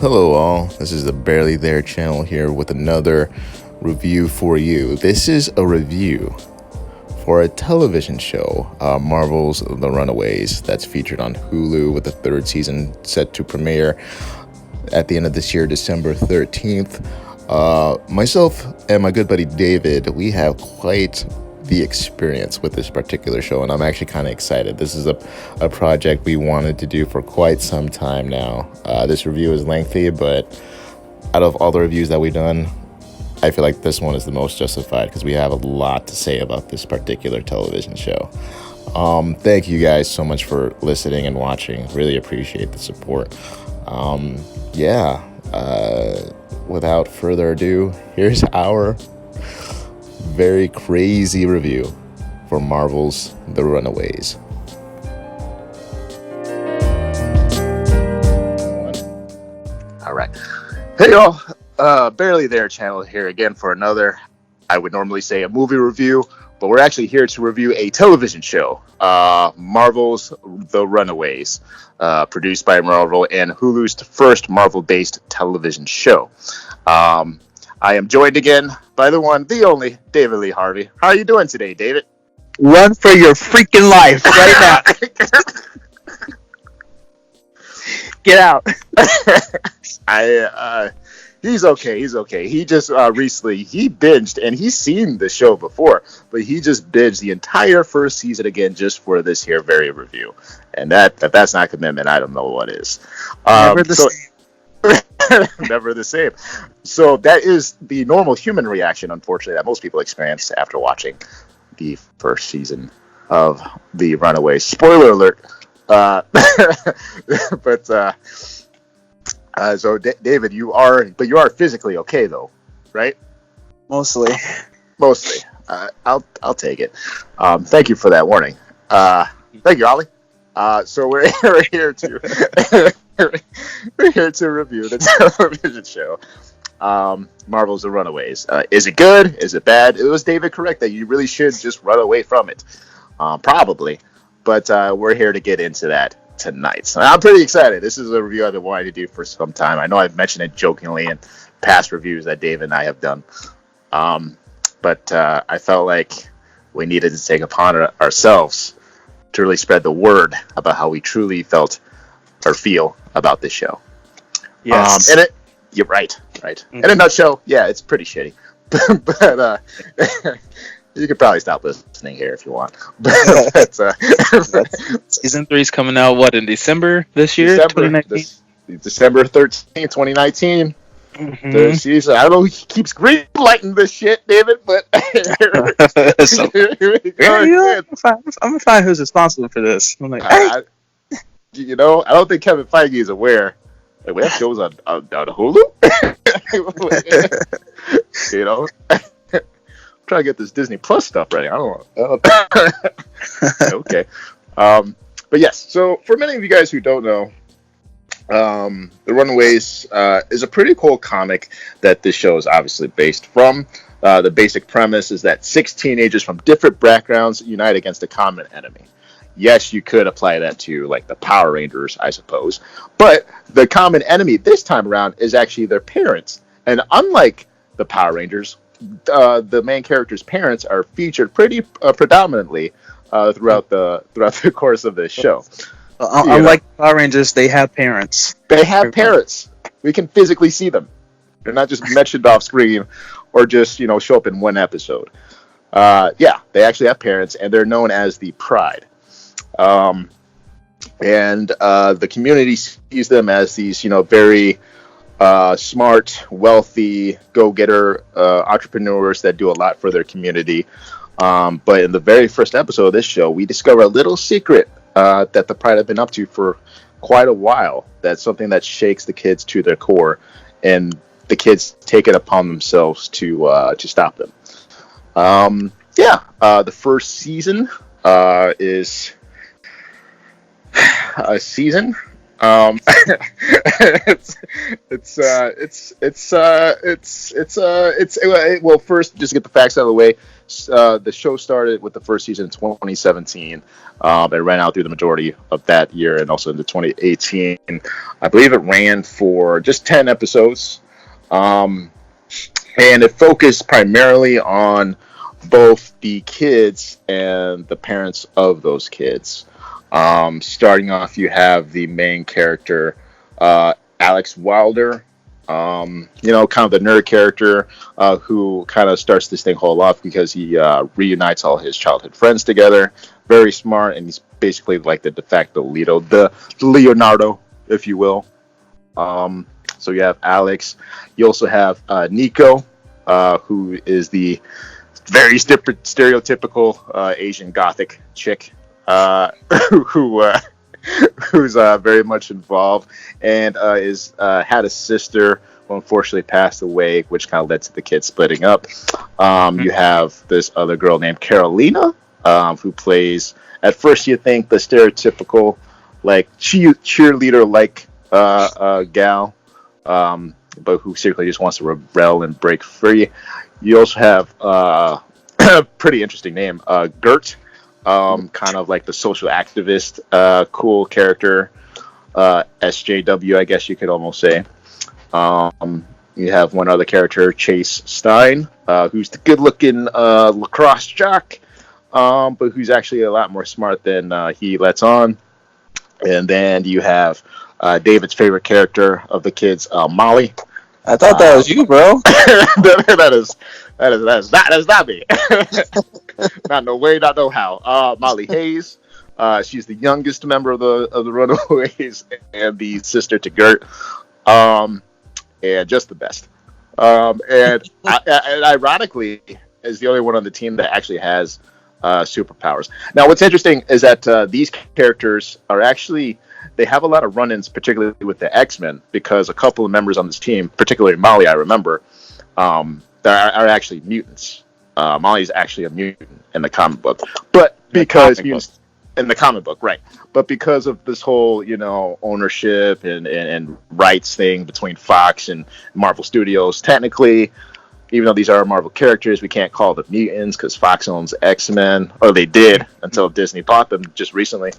Hello all, this is the Barely There channel here with another review for you. This is a review for a television show, Marvel's The Runaways, that's featured on Hulu with the third season set to premiere at the end of this year, December 13th. Myself and my good buddy David, we have quite the experience with this particular show, and I'm actually kind of excited. This is a project we wanted to do for quite some time now. This review is lengthy, but out of all the reviews that we've done, I feel like this one is the most justified because we have a lot to say about this particular television show. Thank you guys so much for listening and watching. Really appreciate the support. Without further ado, here's our very crazy review for Marvel's The Runaways. All right. Hey, y'all. Barely There channel here again for another, I would normally say a movie review, but we're actually here to review a television show, Marvel's The Runaways, produced by Marvel and Hulu's first Marvel-based television show. I am joined again by the one, the only, David Lee Harvey. How are you doing today, David? Run for your freaking life right now. Get out. He's okay. He just recently, he binged, and he's seen the show before, but he just binged the entire first season again just for this here very review. And that's not commitment. I don't know what is. Never the same. Never the same. So that is the normal human reaction, unfortunately, that most people experience after watching the first season of The Runaways. Spoiler alert. So David, you are physically okay though, right? Mostly. I'll take it. Thank you for that warning. Thank you, Ollie. So we're here to review the television show, Marvel's The Runaways. Is it good? Is it bad? It was David correct that you really should just run away from it, probably. But we're here to get into that tonight. So I'm pretty excited. This is a review I've been wanting to do for some time. I know I've mentioned it jokingly in past reviews that Dave and I have done. But I felt like we needed to take upon ourselves to really spread the word about how we truly felt or feel about this show. Yes. You're right. Mm-hmm. In a nutshell, yeah, it's pretty shitty. but you could probably stop listening here if you want. Season 3 is coming out, in December this year? 2019? December 13th, 2019. Mm-hmm. The season. I don't know who keeps green lighting this shit, David, but here we go. I'm gonna find who's responsible for this. I'm like, I don't think Kevin Feige is aware. Like, we have shows on Hulu. Trying to get this Disney Plus stuff ready. I don't know. Okay. But yes, so for many of you guys who don't know, The Runaways is a pretty cool comic that this show is obviously based from. The basic premise is that 6 teenagers from different backgrounds unite against a common enemy. Yes, you could apply that to like the Power Rangers, I suppose. But the common enemy this time around is actually their parents. And unlike the Power Rangers, the main character's parents are featured pretty predominantly throughout the course of this show. Unlike Power Rangers, they have parents. They have parents. We can physically see them. They're not just mentioned off screen or just show up in one episode. They actually have parents, and they're known as the Pride. And the community sees them as these very smart, wealthy, go-getter entrepreneurs that do a lot for their community. But in the very first episode of this show, we discover a little secret that the Pride have been up to for quite a while. That's something that shakes the kids to their core, and the kids take it upon themselves to stop them. The first season is a season Well, first, just to get the facts out of the way. The show started with the first season in 2017. It ran out through the majority of that year and also into 2018. I believe it ran for just 10 episodes. And it focused primarily on both the kids and the parents of those kids. Starting off, you have the main character, Alex Wilder, kind of the nerd character who kind of starts this thing whole off because he reunites all his childhood friends together. Very smart, and he's basically like the de facto Leonardo, if you will. So you have Alex. You also have Nico, who is the very stereotypical Asian Gothic chick. Who's very much involved and had a sister who unfortunately passed away, which kind of led to the kids splitting up. You have this other girl named Karolina, who plays, at first you think the stereotypical like cheerleader like gal, but who secretly just wants to rebel and break free. You also have a pretty interesting name, Gert. Kind of like the social activist, cool character, SJW, I guess you could almost say. You have one other character, Chase Stein, who's the good-looking lacrosse jock, but who's actually a lot more smart than he lets on. And then you have David's favorite character of the kids, Molly. I thought that was you, bro. that is not me. Not no way, not no how. Molly Hayes. She's the youngest member of the Runaways and the sister to Gert. And just the best. And ironically, is the only one on the team that actually has superpowers. Now, what's interesting is that these characters are actually, they have a lot of run-ins, particularly with the X-Men, because a couple of members on this team, particularly Molly, I remember, are actually mutants. Molly's actually a mutant in the comic book, but because in the comic book, right? But because of this whole, ownership and rights thing between Fox and Marvel Studios, technically, even though these are Marvel characters, we can't call them mutants because Fox owns X-Men, or they did until Disney bought them just recently.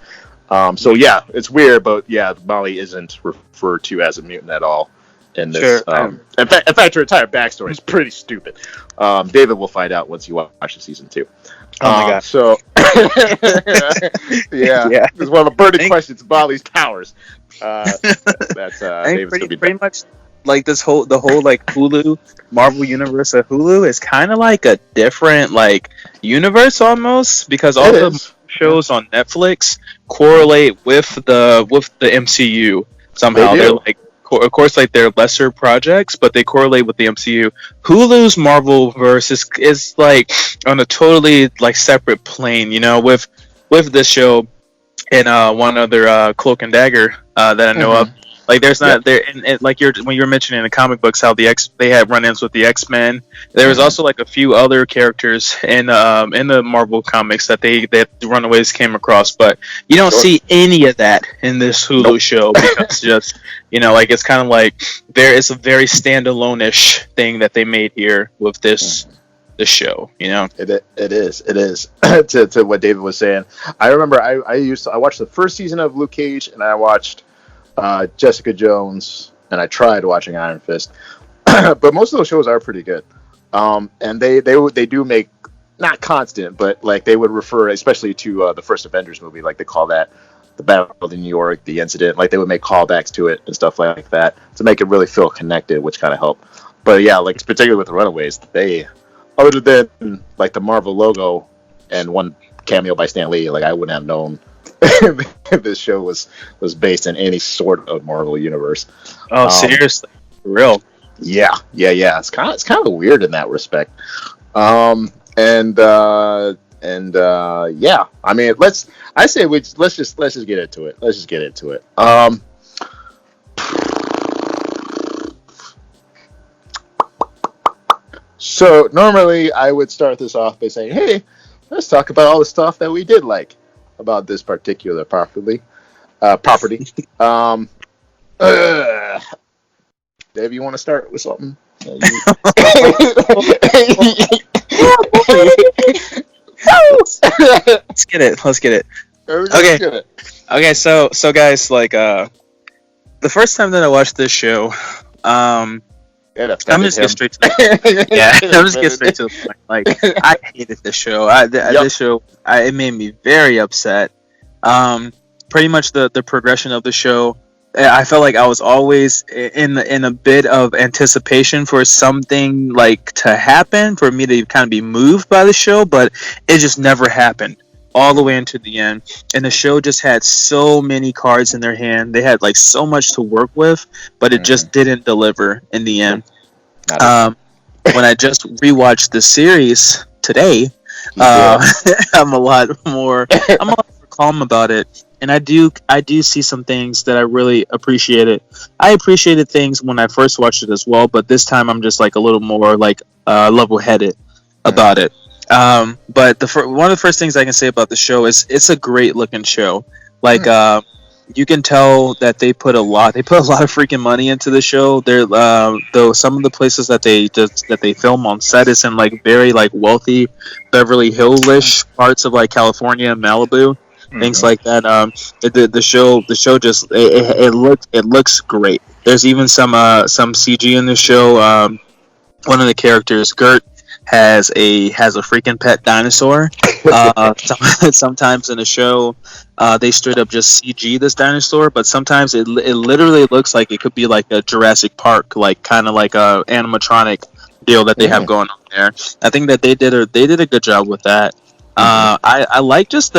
So yeah, it's weird, but yeah, Molly isn't referred to as a mutant at all in this. Sure. In fact, her entire backstory is pretty stupid. David will find out once you watch the season 2. Oh my god! So yeah, it's one of the burning questions: Molly's powers. That's David's gonna be pretty much like the whole like Hulu Marvel universe of Hulu is kind of like a different like universe almost, because all the shows on Netflix correlate with the MCU somehow. They're like, of course, like they're lesser projects, but they correlate with the MCU. Hulu's Marvel verse is like on a totally like separate plane, with this show and one other Cloak and Dagger that I know of. Like there's not there, and like when you're mentioning in the comic books how they had run-ins with the X-Men. There was also like a few other characters in the Marvel comics that the Runaways came across, but you don't see any of that in this Hulu show because just like it's kind of like there is a very standalone-ish thing that they made here with this show. It is to what David was saying. I remember I watched the first season of Luke Cage, and I watched Jessica Jones, and I tried watching Iron Fist, but most of those shows are pretty good. And they do make, not constant, but like they would refer, especially to the first Avengers movie, like they call that the Battle of New York, the incident. Like they would make callbacks to it and stuff like that to make it really feel connected, which kind of helped. But yeah, like particularly with the Runaways, they, other than like the Marvel logo and one cameo by Stan Lee, like I wouldn't have known this show was based in any sort of Marvel universe. Oh, seriously, for real? Yeah. It's kind of weird in that respect. Yeah. I mean, let's just get into it. Let's just get into it. So normally I would start this off by saying, hey, let's talk about all the stuff that we did like about this particular property. Dave, you want to start with something? Let's get it. Let's get it. Okay. Okay. So guys, like, the first time that I watched this show, I'm just get straight to the I'm just get straight to the point. Like, I hated this show. This show, it made me very upset. Pretty much the progression of the show, I felt like I was always in a bit of anticipation for something like to happen, for me to kind of be moved by the show, but it just never happened all the way into the end. And the show just had so many cards in their hand. They had like so much to work with, but it just didn't deliver in the end. When I just rewatched the series today, I'm a lot more calm about it. And I do see some things that I really appreciated. I appreciated things when I first watched it as well, but this time I'm just like a little more like level-headed about it. But one of the first things I can say about the show is it's a great looking show. Like, you can tell that they put a lot of freaking money into the show. There, though some of the places that they film on set is in like very like wealthy Beverly Hills-ish parts of like California and Malibu, things like that. The show just it looks great. There's even some CG in the show. One of the characters, Gert, has a freaking pet dinosaur. Sometimes in the show, they straight up just CG this dinosaur, but sometimes it literally looks like it could be like a Jurassic Park, like kind of like a animatronic deal that they have going on there. I think that they did a good job with that. I like just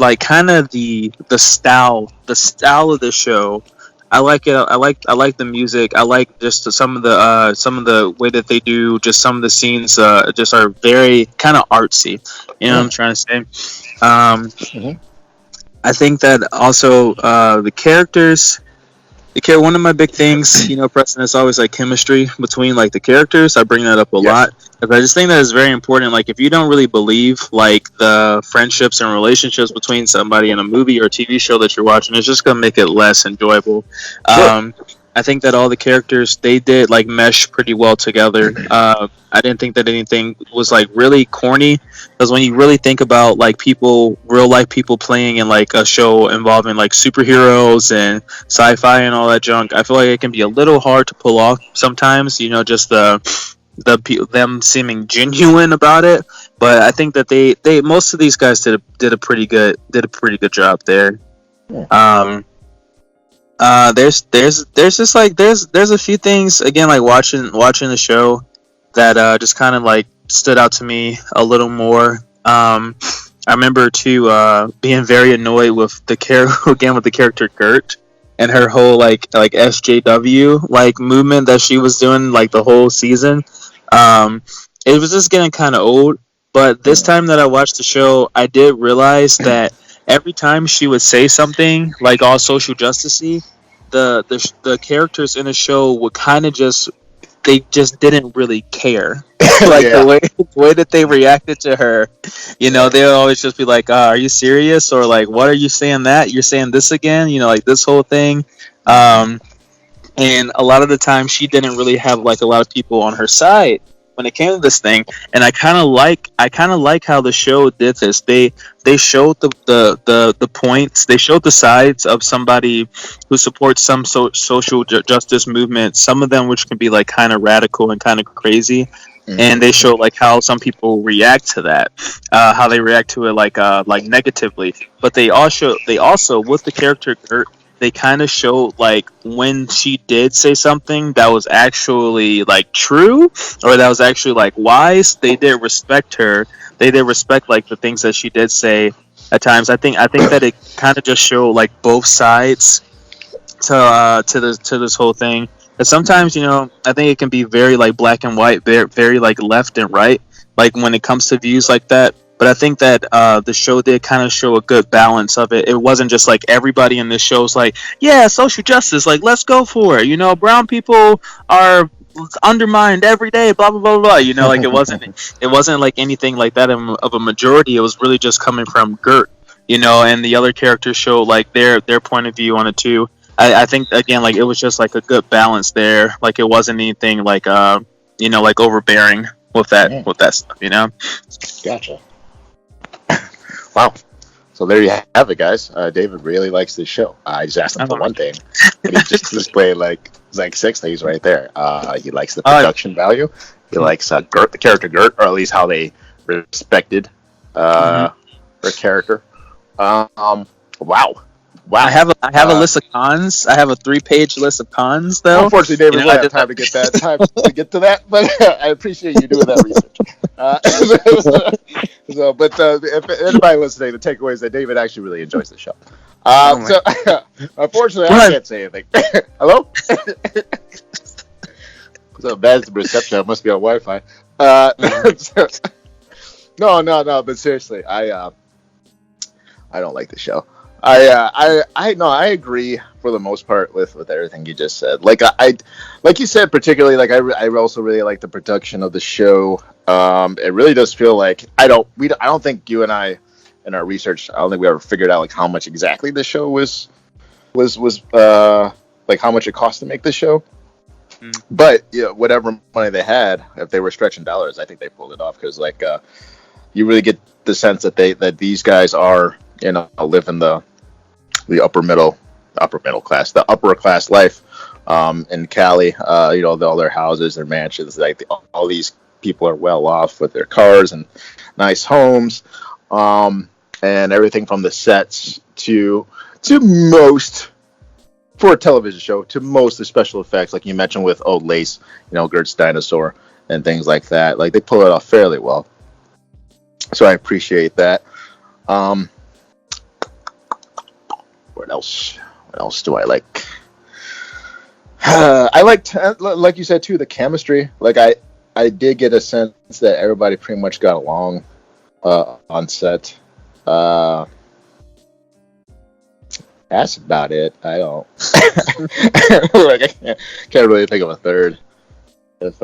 like kind of the style of the show. I like it. I like the music. I like just some of the way that they do. Just some of the scenes just are very kind of artsy. You know what I'm trying to say? I think that also the characters. One of my big things, Preston, is always like chemistry between like the characters. I bring that up a lot. But I just think that is very important. Like, if you don't really believe like the friendships and relationships between somebody in a movie or a TV show that you're watching, it's just gonna make it less enjoyable. I think that all the characters, they did like mesh pretty well together. I didn't think that anything was like really corny, because when you really think about like real life people playing in like a show involving like superheroes and sci-fi and all that junk, I feel like it can be a little hard to pull off sometimes. Just them seeming genuine about it. But I think that they most of these guys did a pretty good job there. There's just like there's a few things, again, like watching the show that just kind of like stood out to me a little more. I remember too being very annoyed with the character Gert and her whole like SJW like movement that she was doing like the whole season. It was just getting kind of old. But this time that I watched the show, I did realize that every time she would say something like all social justice-y, the characters in the show would kind of just didn't really care. Like the way that they reacted to her, they would always just be like, are you serious? Or like, what are you saying that? You're saying this again? Like this whole thing. And a lot of the time she didn't really have like a lot of people on her side when it came to this thing. And I kind of like how the show did this. They showed the points. They showed the sides of somebody who supports some social justice movement. Some of them which can be like kind of radical and kind of crazy. And they show like how some people react to that, how they react to it like negatively. But they also with the character Gert, they kind of showed like when she did say something that was actually like true, or that was actually like wise. They did respect her. They did respect like the things that she did say at times. I think that it kind of just showed like both sides to this whole thing. And sometimes, I think it can be very like black and white, very, very like left and right, like when it comes to views like that. But I think that the show did kind of show a good balance of it. It wasn't just like everybody in this show's like, yeah, social justice, like let's go for it. Brown people are undermined every day, blah blah blah blah. Like it wasn't like anything like that of a majority. It was really just coming from Gert, and the other characters show like their point of view on it too. I think again, like it was just like a good balance there. Like it wasn't anything like like overbearing with that stuff. Gotcha. Wow. So there you have it, guys. David really likes this show. I just asked him for one thing, and he just displayed like 6 things right there. He likes the production value. He likes Gert, the character Gert, or at least how they respected her character. Wow. I have a list of cons. I have a 3-page list of cons, though. Unfortunately, David, we don't have time to get to that, but I appreciate you doing that research. But if anybody listening, the takeaway is that David actually really enjoys the show. Unfortunately, I can't say anything. Hello? So bad is the reception. I must be on Wi-Fi. No. But seriously, I don't like the show. I agree for the most part with everything you just said. Like like you said, particularly like I also really like the production of the show. It really does feel like I don't think you and I in our research, I don't think we ever figured out like how much exactly the show was like how much it cost to make the show. But whatever money they had, if they were stretching dollars, I think they pulled it off because like you really get the sense that these guys are living the upper middle class, the upper class life in Cali. All their houses, their mansions, like all these people are well off with their cars and nice homes, and everything from the sets to most. For a television show, to most of the special effects, like you mentioned with Old Lace, Gertz dinosaur and things like that, like they pull it off fairly well. So I appreciate that. What else do I like? I liked, like you said too, the chemistry. Like I did get a sense that everybody pretty much got along on set. That's about it. I don't. Like I can't really think of a third. If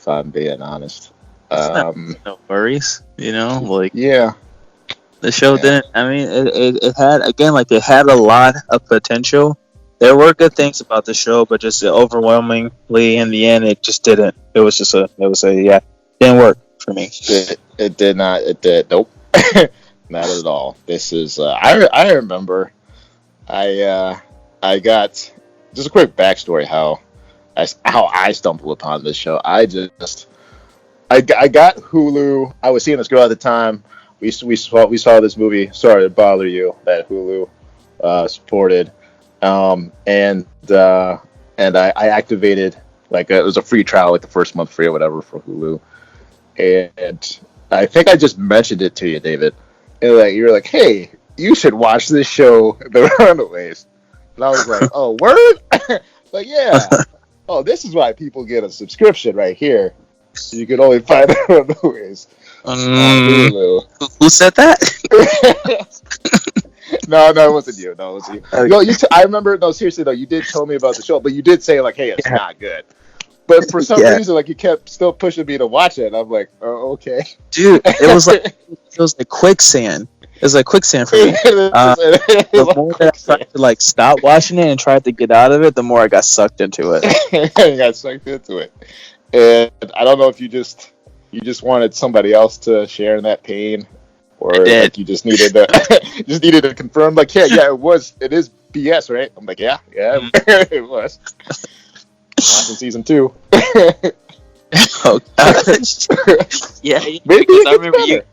I'm being honest. No worries. Like yeah. The show didn't. I mean, it had it had a lot of potential. There were good things about the show, but just overwhelmingly in the end, it just didn't. It was didn't work for me. It did not. It did. Nope. Not at all. This is. I remember. I got just a quick backstory how I stumbled upon this show. I got Hulu. I was seeing this girl at the time. We saw this movie. Sorry to bother you. That Hulu supported, and I activated it was a free trial, like the first month free or whatever for Hulu, and I think I just mentioned it to you, David. And you were like, "Hey, you should watch this show, The Runaways." And I was like, "Oh, word?" Like, yeah. Oh, this is why people get a subscription right here. So you can only find The Runaways on Hulu. Who said that? No, it wasn't you. No, it wasn't you. I remember. No, seriously though, you did tell me about the show, but you did say like, "Hey, it's not good." But for some reason, you kept still pushing me to watch it. And I'm like, "Oh, okay." Dude, it was like quicksand. It was like quicksand for me. The more that I tried to stop watching it and tried to get out of it, the more I got sucked into it. I got sucked into it, and I don't know if you just wanted somebody else to share in that pain, or you just needed to confirm. Like, yeah, it is BS, right? I'm like, yeah, it was. Watching season 2. Oh gosh. Yeah, maybe I remember you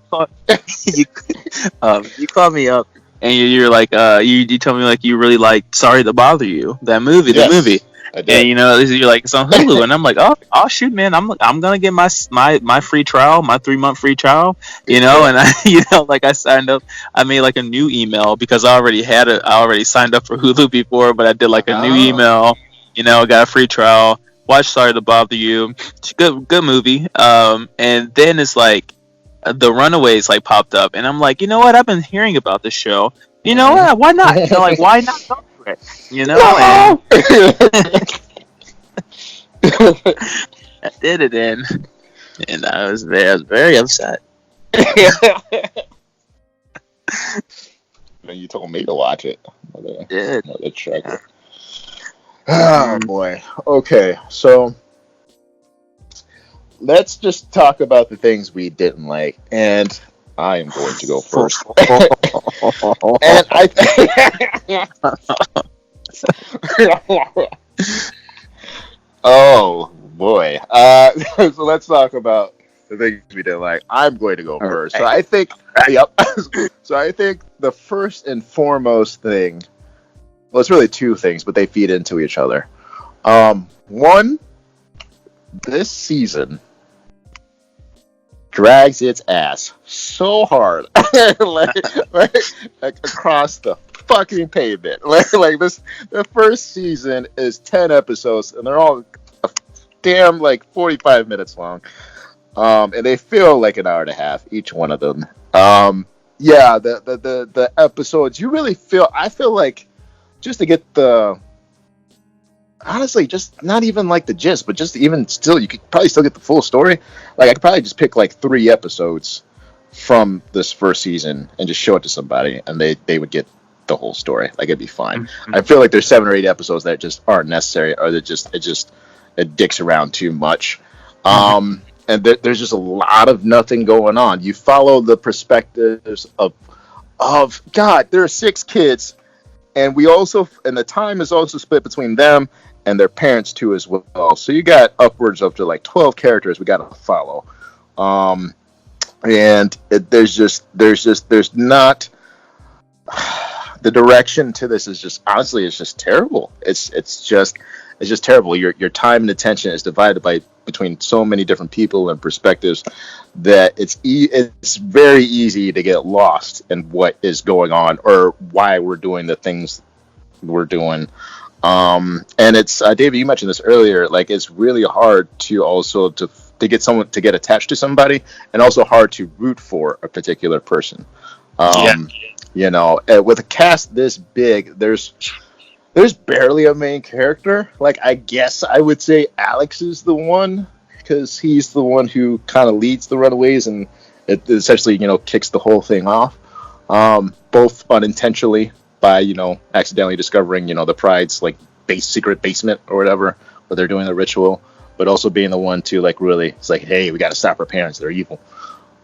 called me up and you're like you told me like you really like Sorry to Bother You, that movie. Yes, the movie. I did. And you're like, it's on Hulu, and I'm like, oh shoot, man, I'm gonna get my free trial, my 3-month free trial, and I signed up. I made like a new email because I already signed up for Hulu before, but I did like a new email, got a free trial. Watch Sorry to Bother You. It's a good movie. And then it's like The Runaways popped up, and I'm like, you know what? I've been hearing about this show. You know what? Why not? Why not go for it? No! I did it, and I was very upset. You told me to watch it. Another tracker. Oh boy. Okay, so let's just talk about the things we didn't like, and I am going to go first. And oh boy. So let's talk about the things we didn't like. I'm going to go first. So I think, yep. So I think the first and foremost thing, well, it's really two things, but they feed into each other. One, this season drags its ass so hard, like across the fucking pavement. Like this, the first season is 10 episodes, and they're all damn like 45 minutes long. And they feel like an hour and a half each one of them. Yeah, the episodes, you really feel. I feel like just to get honestly, just not even like the gist, but just even still, you could probably still get the full story. Like I could probably just pick like 3 episodes from this first season and just show it to somebody, and they would get the whole story. Like it'd be fine. Mm-hmm. I feel like there's 7 or 8 episodes that just aren't necessary, or that it dicks around too much. Mm-hmm. And there's just a lot of nothing going on. You follow the perspectives of God. There are 6 kids, and the time is also split between them and their parents too as well. So you got upwards of to like 12 characters we got to follow. And there's not the direction to this is just honestly it's just terrible. It's just terrible. Your time and attention is divided between so many different people and perspectives that it's very easy to get lost in what is going on or why we're doing the things we're doing. And it's David, you mentioned this earlier. Like it's really hard to also to get someone to get attached to somebody, and also hard to root for a particular person. You know, with a cast this big, there's barely a main character. Like, I guess I would say Alex is the one, because he's the one who kind of leads the Runaways, and it essentially, you know, kicks the whole thing off. Both unintentionally by, you know, accidentally discovering, you know, the Pride's, like, secret basement or whatever, where they're doing the ritual, but also being the one to, like, really, it's like, hey, we got to stop our parents. They're evil.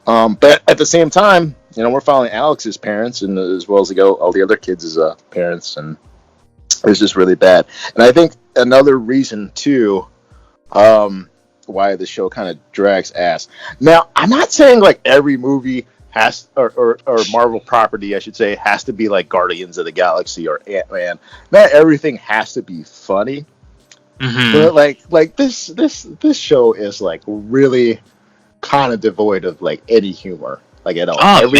But at the same time, you know, we're following Alex's parents, and as well as all the other kids' parents, and it's just really bad. And I think another reason too why the show kind of drags ass. Now, I'm not saying like every movie has or Marvel property, I should say, has to be like Guardians of the Galaxy or Ant-Man. Not everything has to be funny. Mm-hmm. But like this show is like really kind of devoid of like any humor. Like at all. Oh,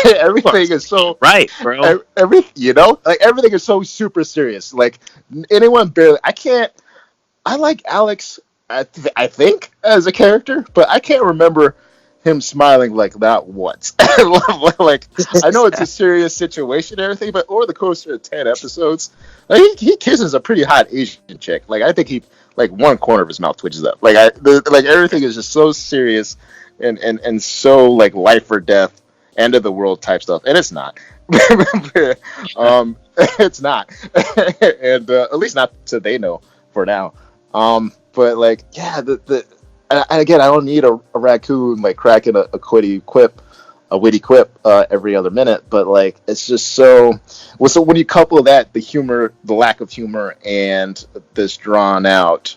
everything is so right, bro. You know, like everything is so super serious. Like anyone barely. I like Alex. I think as a character, but I can't remember him smiling like that once. Like I know it's a serious situation and everything, but over the course of 10 episodes, like he kisses a pretty hot Asian chick. Like I think he like one corner of his mouth twitches up. Like like everything is just so serious. And so like life or death, end of the world type stuff, and it's not. It's not, and at least not so they know for now. But like, yeah, and again, I don't need a raccoon like cracking a witty quip every other minute. But like, it's just so. Well, so when you couple that, the humor, the lack of humor, and this drawn out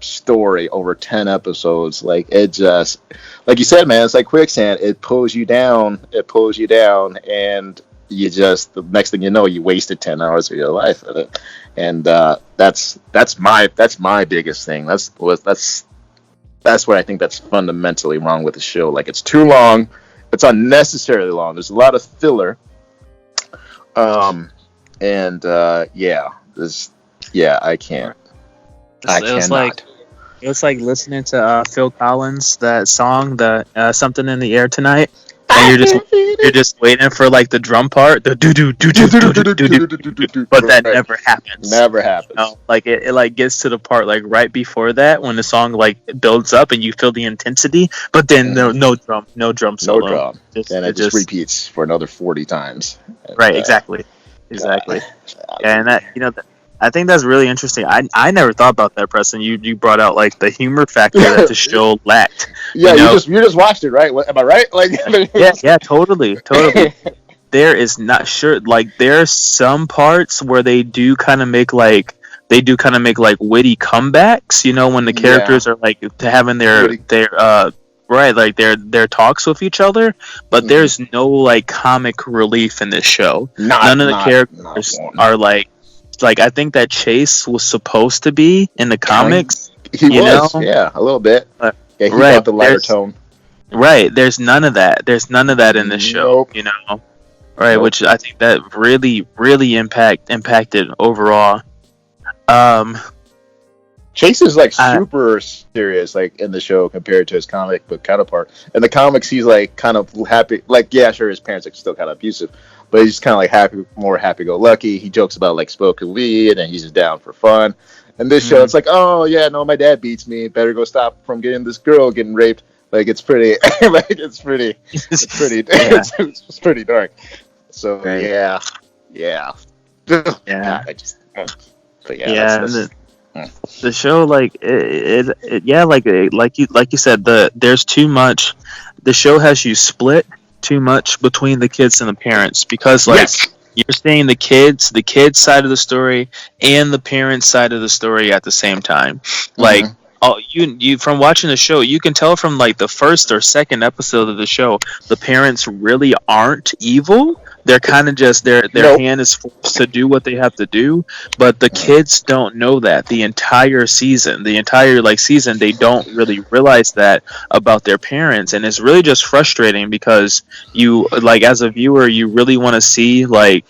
story over 10 episodes, like it just, like you said, man, it's like quicksand. It pulls you down, and you just, the next thing you know, you wasted 10 hours of your life at it. And that's my biggest thing. That's what I think that's fundamentally wrong with the show. Like it's too long, it's unnecessarily long. There's a lot of filler. I can't. It was like listening to Phil Collins, that song, the Something in the Air Tonight, and you're just waiting for like the drum part, the do do do do do do do do, but that never happens. Never happens. You know? Like it like gets to the part like right before that when the song like builds up and you feel the intensity, but then no drum solo. And it just repeats for another 40 times. Right, exactly. exactly. And that, I think that's really interesting. I never thought about that, Preston. You brought out like the humor factor that the show lacked. Yeah, you just watched it, right? Am I right? Like, yeah, totally. There is not sure like there's some parts where they do kind of make like witty comebacks. When the characters are like having their right, like their talks with each other, but there's no like comic relief in this show. None of the characters are like I think that Chase was supposed to be in the comics. He was, yeah, a little bit. Yeah, he brought the lighter tone. Right, there's none of that. There's none of that in this show. Right, which I think that really, really impacted overall. Chase is like super serious, like in the show compared to his comic book counterpart. In the comics, he's like kind of happy. Like, yeah, sure, his parents are still kind of abusive, but he's kind of like more happy-go-lucky. He jokes about like smoking weed, and he's just down for fun. And this show, it's like, oh yeah, no, my dad beats me. Better go stop from getting this girl getting raped. Like, it's pretty, it's pretty dark. So right. yeah. God, but yeah. The show, like like you said, there's too much. The show has you split too much between the kids and the parents because you're seeing the kids side of the story and the parents side of the story at the same time. Like, you from watching the show, you can tell from like the first or second episode of the show, the parents really aren't evil. They're kind of just their hand is forced to do what they have to do, but the kids don't know that the entire season, they don't really realize that about their parents, and it's really just frustrating because you like as a viewer, you really want to see the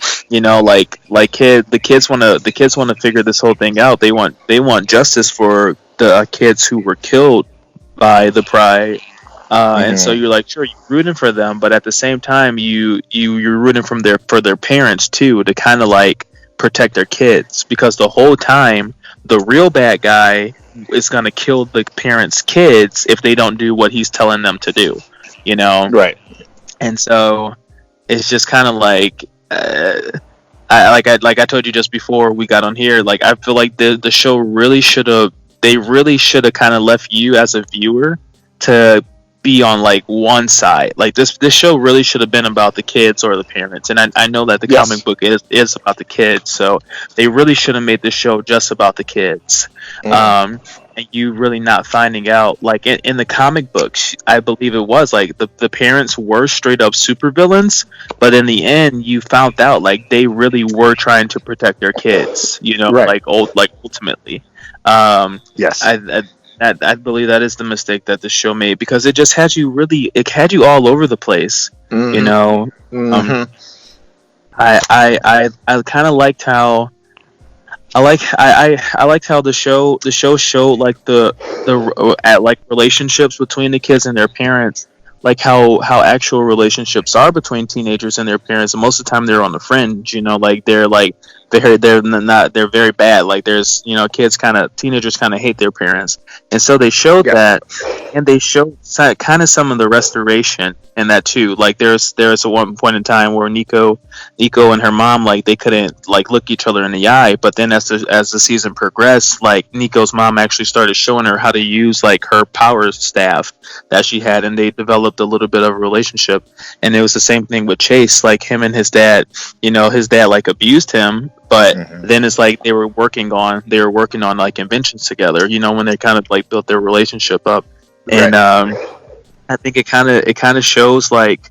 kids want to figure this whole thing out. They want justice for the kids who were killed by the Pride. And so you're like, sure, you're rooting for them, but at the same time, you're rooting for their parents too, to kind of like protect their kids, because the whole time the real bad guy is gonna kill the parents' kids if they don't do what he's telling them to do, right? And so it's just kind of like, I told you just before we got on here, like I feel like the show really should have kind of left you as a viewer to be on like one side. Like this show really should have been about the kids or the parents, and I know that the comic book is about the kids, so they really should have made this show just about the kids. And you really not finding out, like in the comic books, I believe it was like the parents were straight up supervillains, but in the end you found out like they really were trying to protect their kids, right. Ultimately. Yes. I believe that is the mistake that the show made, because it just had you all over the place. I kind of liked how I liked how the show showed like the relationships between the kids and their parents, like how actual relationships are between teenagers and their parents, and most of the time they're on the fringe, like they're very bad. Like there's teenagers kind of hate their parents, and so they showed that, and they showed kind of some of the restoration in that too. Like there's a one point in time where Nico and her mom, like they couldn't like look each other in the eye, but then as the season progressed, like Nico's mom actually started showing her how to use like her power staff that she had, and they developed a little bit of a relationship. And it was the same thing with Chase, like him and his dad. His dad like abused him, but then it's like they were working on like inventions together, when they kind of like built their relationship up. And I think it kind of shows like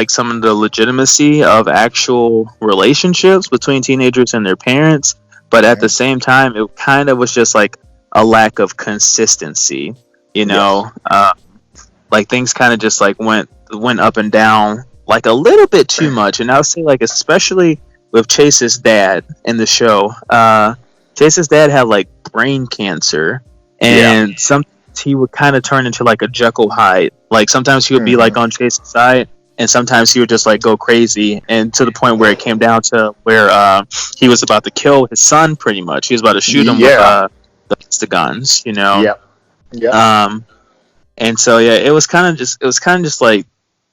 some of the legitimacy of actual relationships between teenagers and their parents, but at the same time it kind of was just like a lack of consistency, like things kind of just like went up and down like a little bit too much. And I would say like especially with Chase's dad in the show, Chase's dad had like brain cancer, and sometimes he would kind of turn into like a Jekyll Hyde. Like sometimes he would be like on Chase's side, and sometimes he would just like go crazy, and to the point where it came down to where he was about to kill his son. Pretty much, he was about to shoot him with the guns. And so it was kind of just like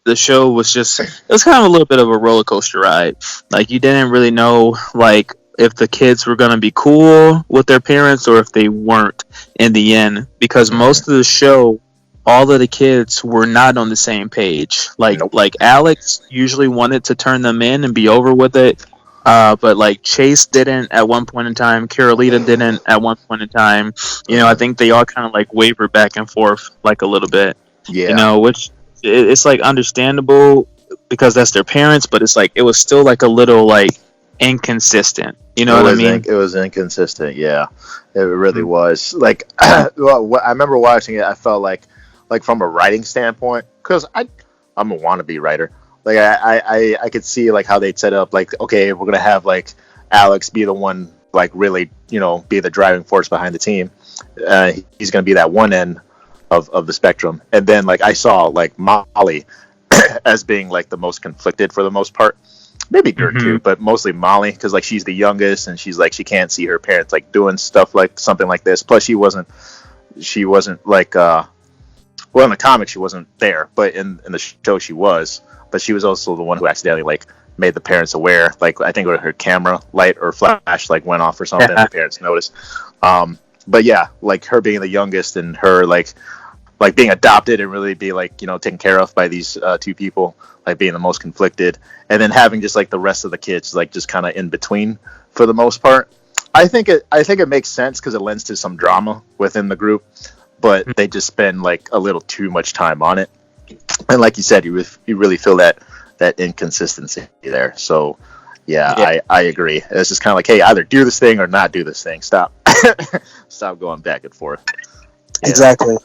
the show was just, it was kind of a little bit of a roller coaster ride. Like, you didn't really know, like, if the kids were going to be cool with their parents or if they weren't in the end, because most of the show, all of the kids were not on the same page. Like Alex usually wanted to turn them in and be over with it. But like Chase didn't at one point in time, Karolina didn't at one point in time. I think they all kind of like wavered back and forth like a little bit. Yeah. Which it's like understandable because that's their parents, but it's like it was still like a little like inconsistent. You know what I mean? It was inconsistent. Yeah, it really was. Like, well, I remember watching it. I felt like from a writing standpoint, because I'm a wannabe writer. Like I could see like how they'd set up like, okay, we're gonna have like Alex be the one like really be the driving force behind the team. He's gonna be that one end of the spectrum, and then like I saw like Molly as being like the most conflicted for the most part. Maybe Gert too, but mostly Molly, because like she's the youngest and she's like she can't see her parents like doing stuff like something like this. Plus she wasn't like well, in the comics she wasn't there, but in the show she was. But she was also the one who accidentally like made the parents aware. Like I think her camera light or flash like went off or something. The parents noticed. But yeah, like her being the youngest and her like being adopted and really be like taken care of by these two people, like being the most conflicted, and then having just like the rest of the kids like just kind of in between for the most part. I think it makes sense because it lends to some drama within the group, but they just spend like a little too much time on it. And like you said, you really feel that inconsistency there. So yeah. I agree. It's just kind of like, hey, either do this thing or not do this thing. Stop going back and forth. Yeah. Exactly.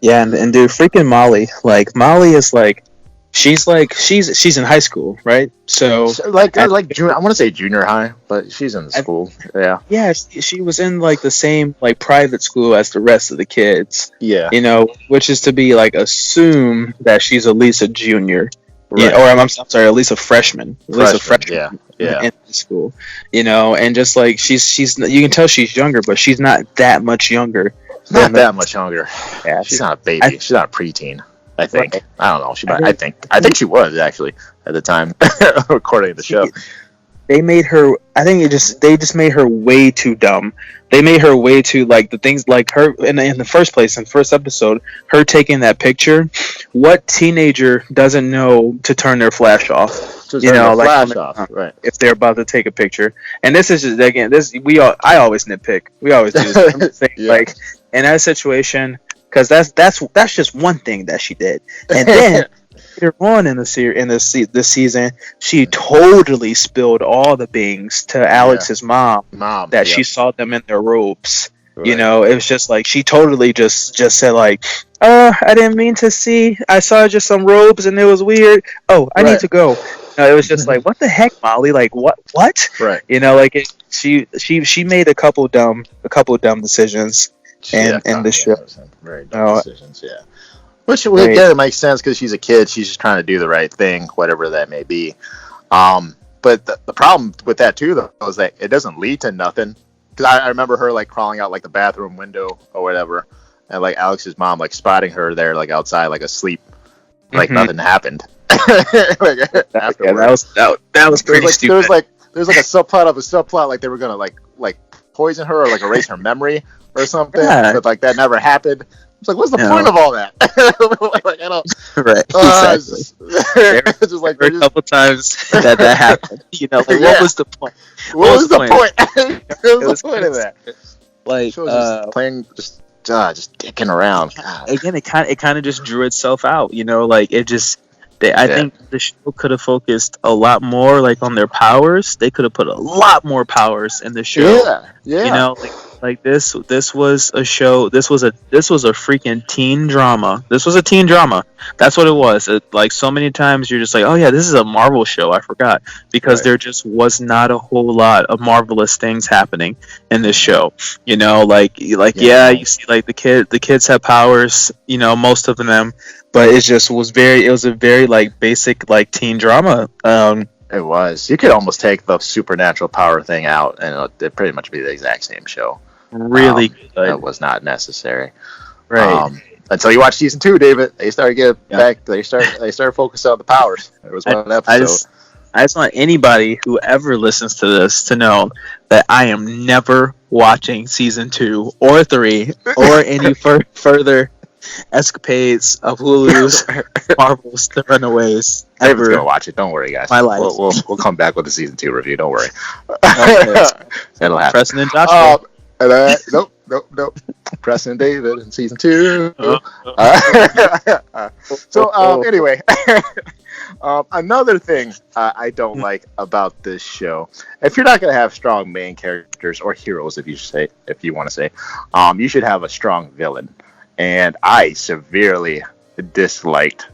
Yeah, and dude, freaking Molly. Like Molly is like, she's in high school, right? So like I want to say junior high, but she's in school. Yeah. Yeah, she was in like the same like private school as the rest of the kids. Yeah. Which is to be like assume that she's at least a junior. Right. Yeah, or I'm sorry, at least a freshman. At least a freshman. Yeah. In school. And just like she's you can tell she's younger, but she's not that much younger. Not that much younger. Yeah, she's not a baby. She's not a preteen. I think. Right. I don't know. I think she was actually at the time recording the show. They made her. I think they just made her way too dumb. They made her way too like the things like her in the first place in the first episode. Her taking that picture. What teenager doesn't know to turn their flash off? Flash off, right? If they're about to take a picture. And this is just again I always nitpick. We always do this. Yeah. Like in that situation. Because that's just one thing that she did, and then later on in this season, she totally spilled all the beans to Alex's mom that she saw them in their robes. Right. It was just like she totally just said like, "Oh, I didn't mean to see. I saw just some robes and it was weird. Oh, I need to go." It was just like, what the heck, Molly? Like what? Right. She made a couple dumb decisions. And the show, very dumb decisions, yeah. Which again, it makes sense because she's a kid. She's just trying to do the right thing, whatever that may be. But the problem with that too, though, is that it doesn't lead to nothing. Because I remember her like crawling out like the bathroom window or whatever, and like Alex's mom like spotting her there like outside like asleep, like nothing happened. That was pretty stupid. There's like a subplot like they were gonna like poison her or like erase her memory or something, but like that never happened. It's like, what's the point of all that? Like, I don't. Right. Exactly. It's just like a couple times that happened. What was the point? What was the point? What was the point of that? Like just playing, just dicking around. God. Again, it kind of just drew itself out. Like it just. I think the show could have focused a lot more like on their powers. They could have put a lot more powers in the show. Yeah. Like this was a show. This was a freaking teen drama. This was a teen drama. That's what it was. Like so many times you're just like, oh yeah, this is a Marvel show. I forgot because there just was not a whole lot of marvelous things happening in this show. You see like the kids have powers. Most of them, but it was a very like basic like teen drama. It was. You could almost take the supernatural power thing out, and it'd pretty much be the exact same show. Really good. That was not necessary. Right. until you watch season 2, David. They start getting back. They start focusing on the powers. There was one episode. I just want anybody who ever listens to this to know that I am never watching season 2 or 3 or any further escapades of Hulu's Marvel's The Runaways. David's gonna watch it. Don't worry, guys. My life. We'll come back with the season 2 review. Don't worry. Okay. It'll happen. Preston and Joshua. Nope. Preston and David in season 2. Anyway, another thing I don't like about this show, if you're not going to have strong main characters or heroes, if you want to say, you should have a strong villain. And I severely disliked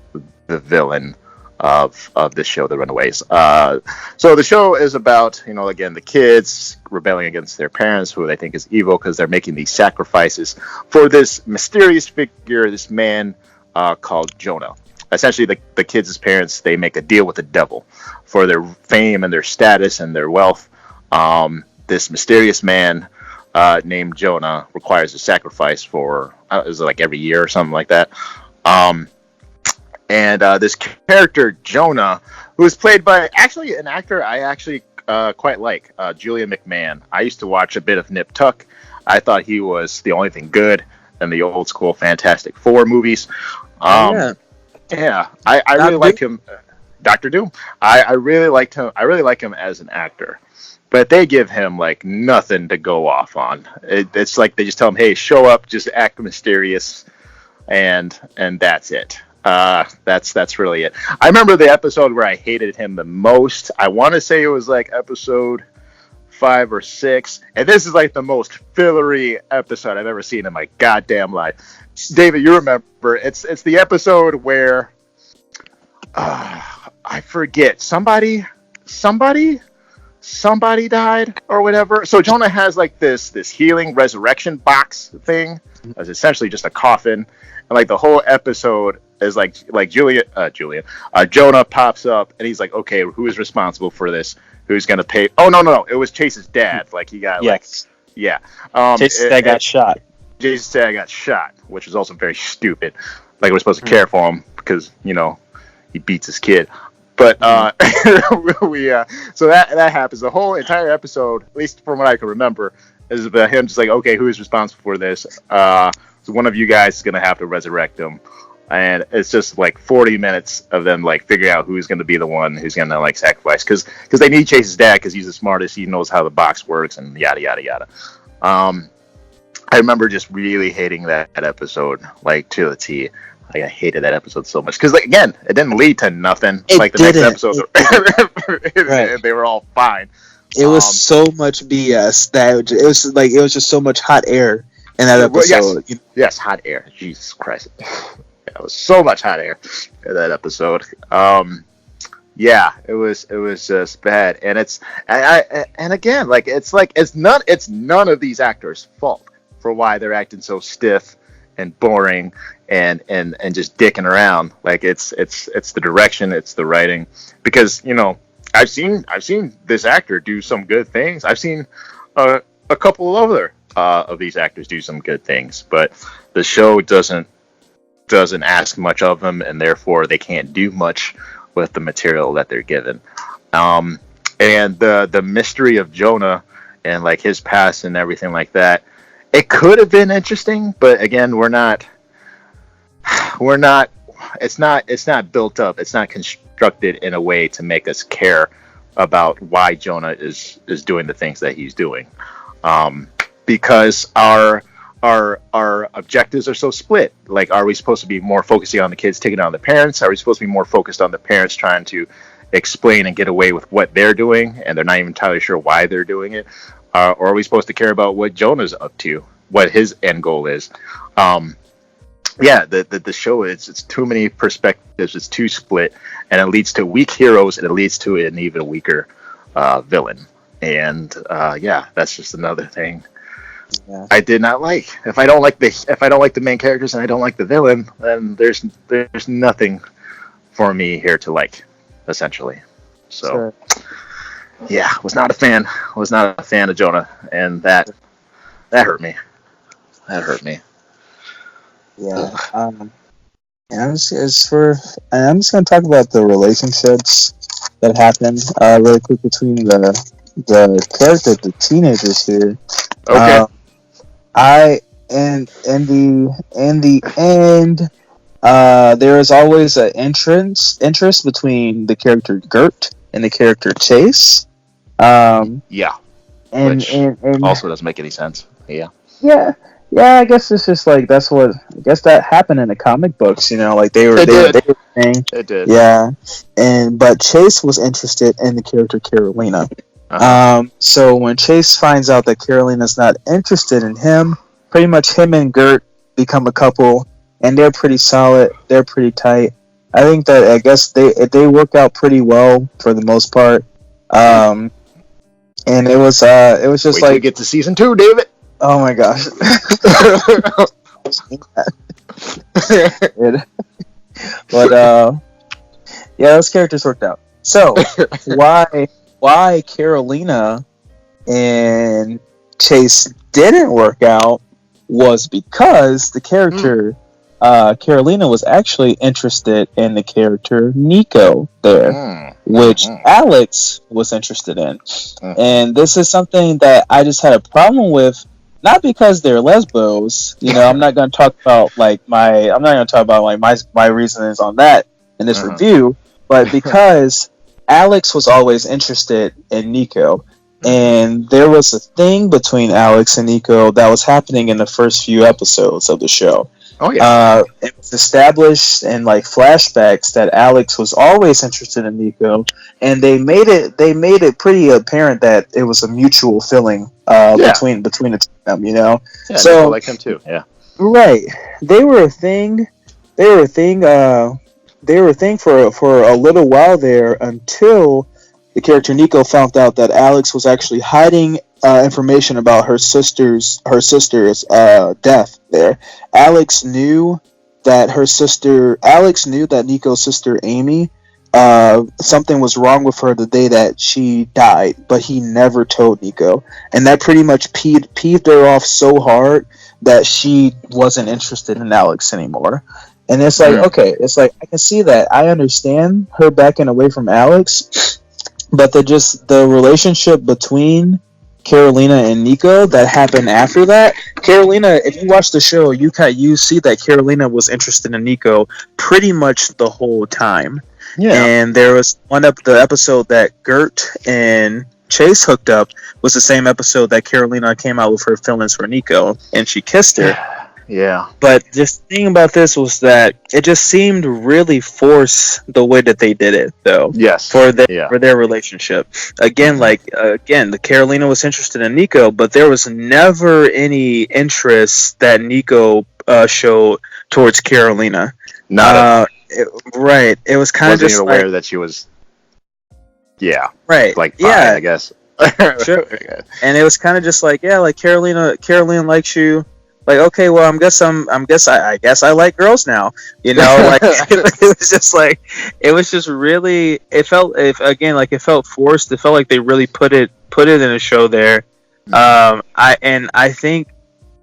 the villain of this show, The Runaways. So the show is about, again, the kids rebelling against their parents, who they think is evil because they're making these sacrifices for this mysterious figure, this man called Jonah. Essentially, the kids' parents, they make a deal with the devil for their fame and their status and their wealth. This mysterious man named Jonah requires a sacrifice for, is it like every year or something like that? And this character, Jonah, who is played by actually an actor I actually quite like, Julian McMahon. I used to watch a bit of Nip Tuck. I thought he was the only thing good in the old school Fantastic Four movies. I really liked him. Dr. Doom. I really liked him. I really like him as an actor. But they give him like nothing to go off on. It's like they just tell him, "Hey, show up, just act mysterious," and that's it. That's really it. I remember the episode where I hated him the most. I want to say it was like episode 5 or 6, and this is like the most fillery episode I've ever seen in my goddamn life. David, you remember? It's the episode where I forget somebody died or whatever. So Jonah has like this healing resurrection box thing. It's essentially just a coffin, and like the whole episode is like Jonah pops up and he's like, okay, who is responsible for this? Who's gonna pay? Oh no, it was Chase's dad. Like he got Chase's dad got shot. Chase's dad got shot, which was also very stupid. Like we're supposed to care for him because he beats his kid. But so that happens. The whole entire episode, at least from what I can remember, is about him just like, okay, who is responsible for this? So one of you guys is gonna have to resurrect him, and it's just like 40 minutes of them like figuring out who's gonna be the one who's gonna like sacrifice, because they need Chase's dad because he's the smartest, he knows how the box works, and yada yada yada. I remember just really hating that episode like to the T. Like, I hated that episode so much because, like, again, it didn't lead to nothing. Like the next episode, right. They were all fine. It was so much BS that it was just so much hot air in that episode. Yes, hot air. Jesus Christ, it was so much hot air in that episode. It was just bad, and it's none of these actors' fault for why they're acting so stiff and boring and just dicking around. Like it's the direction, it's the writing, because I've seen this actor do some good things. I've seen a couple other of these actors do some good things, but the show doesn't ask much of them, and therefore they can't do much with the material that they're given. And the mystery of Jonah and like his past and everything like that, it could have been interesting, but again, it's not built up. It's not constructed in a way to make us care about why Jonah is doing the things that he's doing. Because our objectives are so split. Like, are we supposed to be more focusing on the kids taking on the parents? Are we supposed to be more focused on the parents trying to explain and get away with what they're doing, and they're not even entirely sure why they're doing it? Or are we supposed to care about what Jonah's up to, what his end goal is? The show it's too many perspectives, it's too split, and it leads to weak heroes, and it leads to an even weaker villain. And that's just another thing I did not like. If I don't like the main characters and I don't like the villain, then there's nothing for me here to like, essentially. So. Sure. Yeah, was not a fan of Jonah, and that hurt me. Yeah. And I'm just gonna talk about the relationships that happened really quick between the character, the teenagers here. Okay. I in the end, there is always an interest between the character Gert and the character Chase. Yeah. And Which and also doesn't make any sense. Yeah. yeah, yeah. I guess it's just like that's what I guess that happened in the comic books. You know, like they were saying, It did. yeah. But Chase was interested in the character Karolina. So when Chase finds out that Karolina's not interested in him, pretty much him and Gert become a couple, and they're pretty solid. They're pretty tight. I think that I guess they work out pretty well for the most part. And it was just Wait till like you get to season 2, David. oh my gosh. But yeah, those characters worked out. So why Karolina and Chase didn't work out was because the character Karolina was actually interested in the character Nico there, which Alex was interested in. And this is something that I just had a problem with, not because they're lesbos. You know, I'm not going to talk about my reasons on that in this review, but because Alex was always interested in Nico. And there was a thing between Alex and Nico that was happening in the first few episodes of the show. Oh yeah. It was established in like flashbacks that Alex was always interested in Nico, and they made it pretty apparent that it was a mutual feeling between the two of them. You know, Yeah, so Nico liked him too. Yeah. right, they were a thing. They were a thing for a little while there until the character Nico found out that Alex was actually hiding information about her sister's death. There, Alex knew that Nico's sister Amy, something was wrong with her the day that she died, but he never told Nico, and that pretty much peeved her off so hard that she wasn't interested in Alex anymore. And it's like, okay, it's like I can see that. I understand her backing away from Alex, but the relationship between Karolina and Nico that happened after that. Karolina, if you watch the show, you see that Karolina was interested in Nico pretty much the whole time. Yeah. And there was the episode that Gert and Chase hooked up was the same episode that Karolina came out with her feelings for Nico, and she kissed her. Yeah. But this thing about this was that it just seemed really forced the way that they did it, though. Yes. For their relationship. Again, the Karolina was interested in Nico, but there was never any interest that Nico showed towards Karolina. Right. It was kind of just aware that she was. Yeah. Right. Like fine, I guess. Sure. And it was kind of just like, yeah, like Karolina likes you. Like, okay, well, I guess I like girls now, you know. Like, it was just really. It felt forced. It felt like they really put it in a show there. I think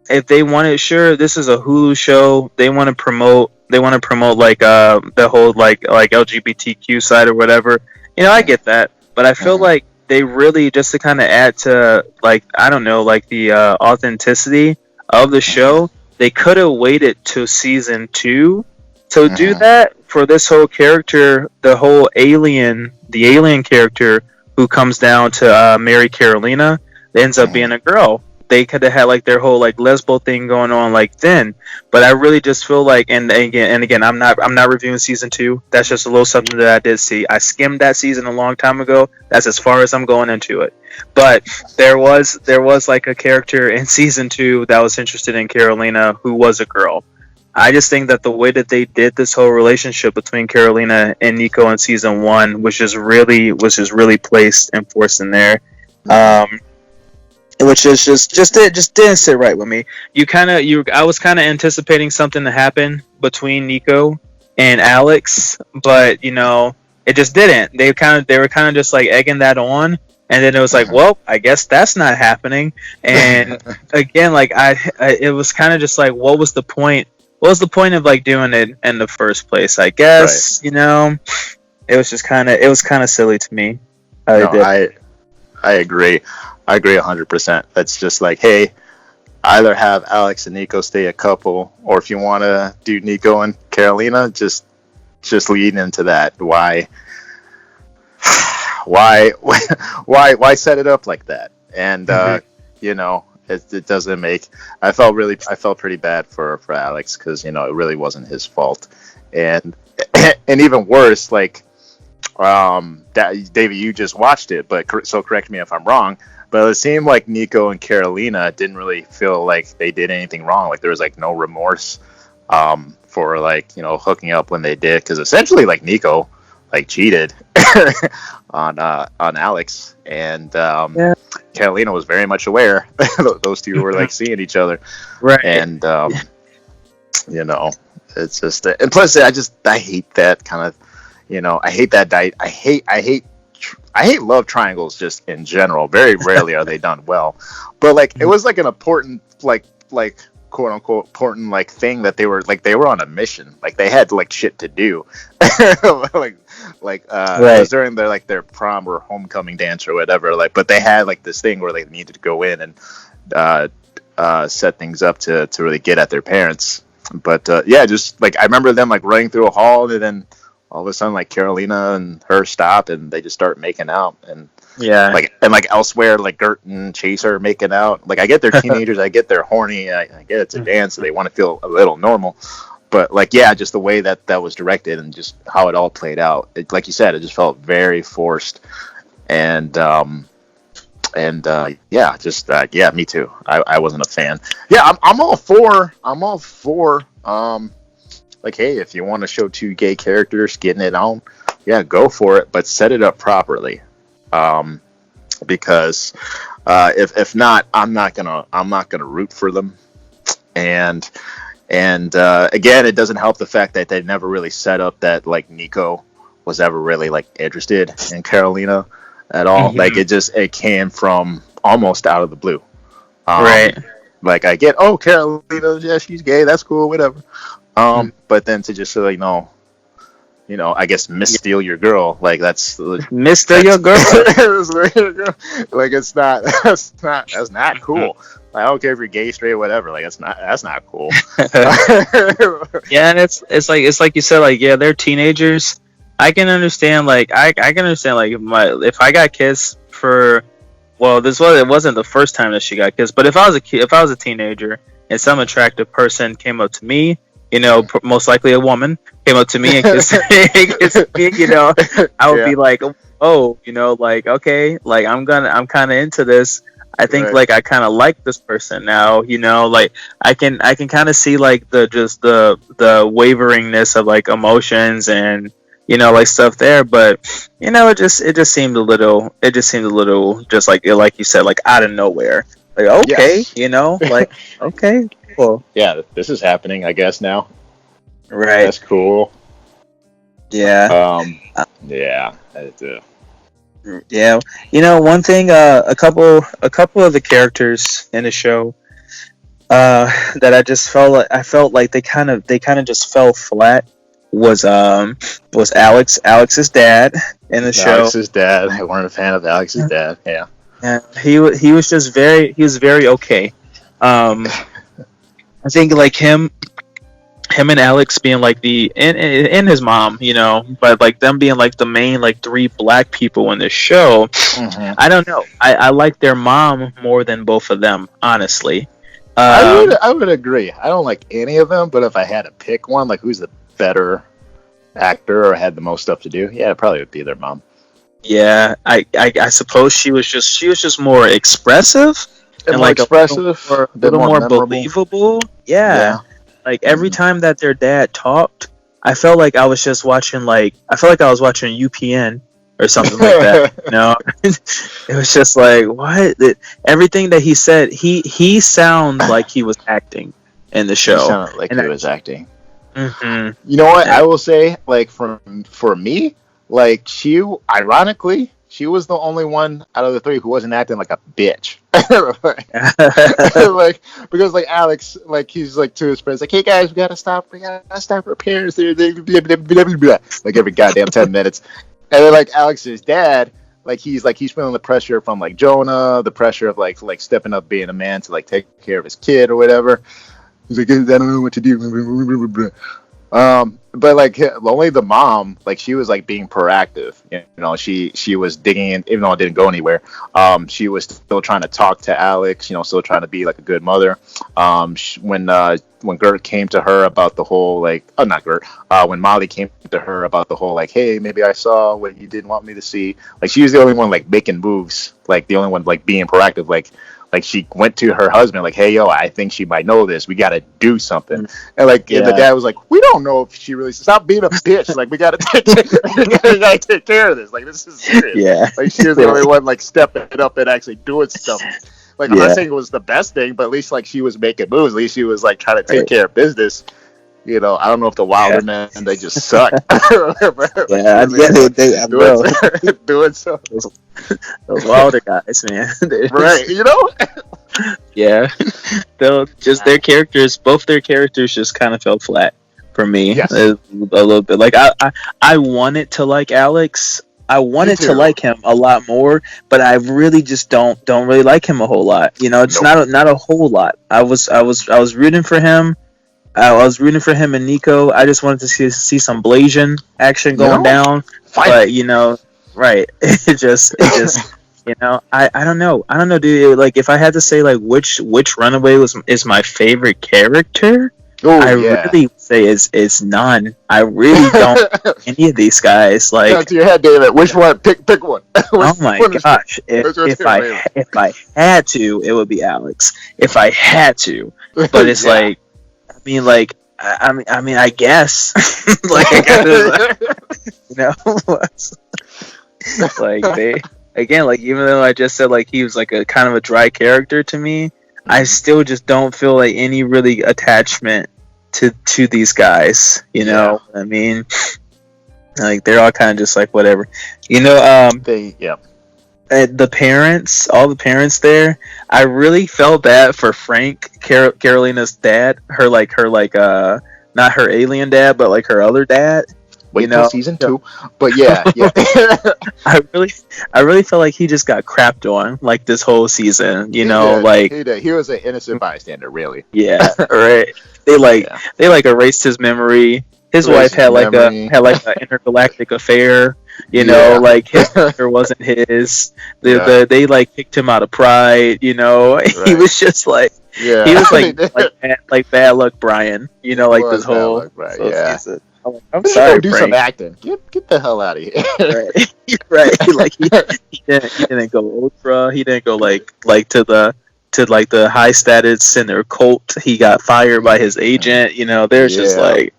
if they wanted, sure, this is a Hulu show. They want to promote like the whole like LGBTQ side or whatever. You know, I get that, but I feel like they really just to kind of add to like I don't know like the authenticity of the show, they could have waited to season 2 to do that for this whole character, the alien character who comes down to marry Karolina, ends up being a girl. They could have had like their whole like lesbo thing going on like then, but I really just feel like and again I'm not reviewing season 2. That's just a little something that I did see. I skimmed that season a long time ago. That's as far as I'm going into it. But there was like a character in season 2 that was interested in Karolina who was a girl. I just think that the way that they did this whole relationship between Karolina and Nico in season 1 was just really placed and forced in there. Which is just didn't sit right with me. I was kind of anticipating something to happen between Nico and Alex, but you know, it just didn't. They were kind of just like egging that on, and then it was like, well, I guess that's not happening. And again, like it was kind of just like, what was the point what was the point of like doing it in the first place? I guess you know, it was kind of silly to me. No, I agree. I agree 100%. That's just like, hey, either have Alex and Nico stay a couple, or if you want to do Nico and Karolina, just lead into that. Why why set it up like that? And you know, it doesn't make. I felt pretty bad for Alex, because you know it really wasn't his fault, and even worse, like, David, you just watched it, but so correct me if I'm wrong. But it seemed like Nico and Karolina didn't really feel like they did anything wrong. Like there was like no remorse for like, you know, hooking up when they did, because essentially like Nico like cheated on Alex, and Karolina was very much aware those two were like seeing each other, right? And you know, it's just, and plus I hate that kind of, you know, I hate that I hate love triangles just in general. Very rarely are they done well, but like it was like an important like quote unquote important like thing that they were on a mission, like they had like shit to do, like right. It was during their prom or homecoming dance or whatever, like, but they had like this thing where they needed to go in and set things up to really get at their parents. But yeah, just like I remember them like running through a hall, and then all of a sudden like Karolina and her stop and they just start making out, and like elsewhere like Gert and Chase are making out. Like I get they're teenagers, I get they're horny, I get it's a dance, so they want to feel a little normal, but like just the way that was directed and just how it all played out, like you said, it just felt very forced, and me too. I wasn't a fan. I'm all for like, hey, if you want to show two gay characters getting it on, go for it, but set it up properly. Because if not, I'm not gonna root for them. And again, it doesn't help the fact that they never really set up that like Nico was ever really like interested in Karolina at all. Mm-hmm. Like it came from almost out of the blue. Right. Like I get, Karolina, she's gay, that's cool, whatever. But then to just you know, I guess missteal your girl, like that's missteal your girl. Like that's not cool. I don't care if you're gay, straight, whatever. Like that's not cool. Yeah, and it's like you said, like they're teenagers. I can understand like if I got kissed for, well, it wasn't the first time that she got kissed, but if I was a teenager and some attractive person came up to me, you know, most likely a woman came up to me and kissed me, you know, I would be like, oh, you know, like, okay, like I'm kind of into this. I think like I kind of like this person now, you know, like I can kind of see like the waveringness of like emotions and, you know, like stuff there, but you know, it just seemed a little just like you said, like out of nowhere. Like, okay, you know, like, okay, cool. Yeah, this is happening, I guess, now. Right. That's cool. Yeah. Yeah. Yeah. You know, one thing, a couple of the characters in the show, that I felt like they kind of just fell flat was Alex's dad in the show. Alex's dad. I weren't a fan of Alex's dad. Yeah. Yeah, he was very okay. I think like him and Alex being like and his mom, you know, but like them being like the main like three black people in the show. Mm-hmm. I don't know. I like their mom more than both of them, honestly. I would agree. I don't like any of them, but if I had to pick one, like who's the better actor or had the most stuff to do, it probably would be their mom. Yeah, I suppose she was just more expressive and like expressive, a little more believable. Yeah. Like every time that their dad talked, I felt like I was just watching UPN or something like that. You know, it was just like what everything that he said. He sounded like he was acting in the show. He sounded like he was acting. Mm-hmm. You know what? I will say, like for me. Like she she was the only one out of the three who wasn't acting like a bitch. Like, because like Alex, like he's like to his friends, like, hey guys, we gotta stop repairs. Like every goddamn 10 minutes. And then like Alex's dad, he's feeling the pressure from like Jonah, the pressure of like stepping up, being a man to like take care of his kid or whatever. He's like, I don't know what to do. But like only the mom, like she was like being proactive. You know, she was digging in, even though it didn't go anywhere. She was still trying to talk to Alex. You know, still trying to be like a good mother. When Gert came to her about the whole like, oh not Gert, when Molly came to her about the whole like, hey, maybe I saw what you didn't want me to see. Like she was the only one like making moves, like the only one like being proactive, like she went to her husband like, hey yo, I think she might know this, we gotta do something. And like and the dad was like, we don't know if she really, stop being a bitch, like we gotta take care of this, like this is serious. Like she was the only one like stepping up and actually doing stuff. Like I'm not saying it was the best thing, but at least like she was making moves, at least she was like trying to take care of business. You know, I don't know if the Wilder men, they just suck. Doing so. Those Wilder guys, man. Right, you know? Yeah. Their characters, both their characters just kind of fell flat for me. Yes. A little bit. Like, I wanted to like Alex. I wanted to like him a lot more, but I really just don't really like him a whole lot. You know, it's not a whole lot. I was rooting for him. I was rooting for him and Nico. I just wanted to see some blazing action going down. But you know, right? It just you know, I don't know, dude. Like if I had to say like which Runaway is my favorite character, really say it's none. I really don't like any of these guys. Like, got to your head, David. Which one? Pick one. Oh my gosh! If I had to, it would be Alex. If I had to, but it's like. I mean, I guess, like, you know, like they again, like even though I just said like he was like a kind of a dry character to me, I still just don't feel like any really attachment to these guys. You know, I mean, like they're all kind of just like whatever, you know. The parents, all the parents there, I really felt bad for Frank, Karolina's dad. Her not her alien dad, but like her other dad. Wait till season 2. But yeah. I really felt like he just got crapped on like this whole season. You know, like he was an innocent bystander, really. Yeah, right. They erased his memory. His wife had like an intergalactic affair. You know, like his sister wasn't his. They like kicked him out of pride. You know, he was just like he was like bad luck Brian. You know, like this whole season. I'm sorry, do Frank. some acting. Get the hell out of here. Right. Like he didn't go ultra. He didn't go like to the high status in their cult. He got fired by his agent. You know, there's just like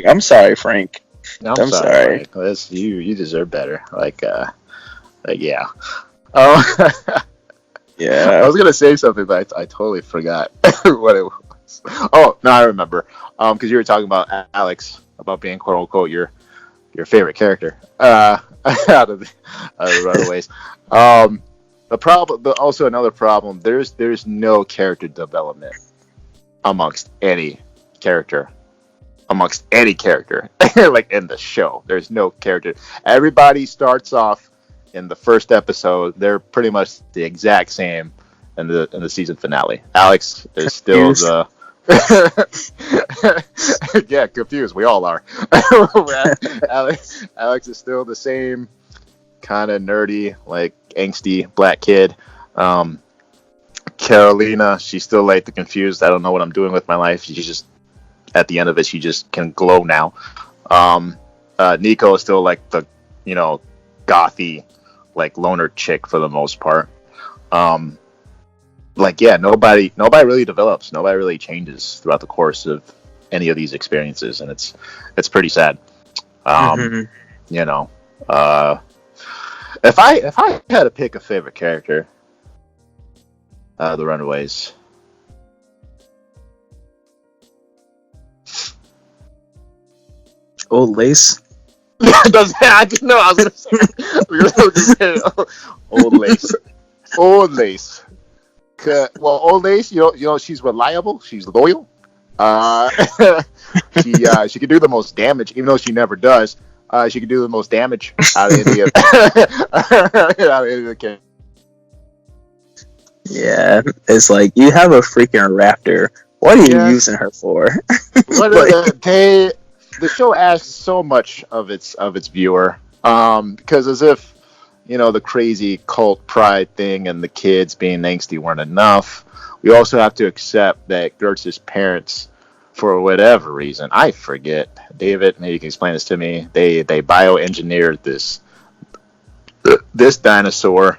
I'm sorry, Frank. I'm sorry. You deserve better. Yeah. Oh, yeah. I was gonna say something, but I totally forgot what it was. Oh no, I remember. Because you were talking about Alex, about being quote unquote your favorite character out of the Runaways. Also another problem. There's no character development amongst any character. Like in the show, there's no character. Everybody starts off in the first episode, they're pretty much the exact same in the season finale. Alex is still the confused. We all are. Alex is still the same kind of nerdy, like angsty black kid. Karolina, she's still like the confused. I don't know what I'm doing with my life. She's just at the end of it, she just can glow now. Nico is still like the, you know, gothy, like loner chick for the most part. Nobody really develops. Nobody really changes throughout the course of any of these experiences, and it's pretty sad. You know, if I had to pick a favorite character, the Runaways. Old Lace. Does I didn't know I was gonna say old lace. Old lace. Old lace, you know, she's reliable. She's loyal. Uh, she can do the most damage, even though she never does. She can do the most damage out of any of the kids. Yeah, it's like you have a freaking Raptor. What are you using her for? The show asks so much of its viewer, because as if, you know, the crazy cult pride thing and the kids being angsty weren't enough. We also have to accept that Gertz's parents, for whatever reason, I forget. David, maybe you can explain this to me. They bioengineered this dinosaur,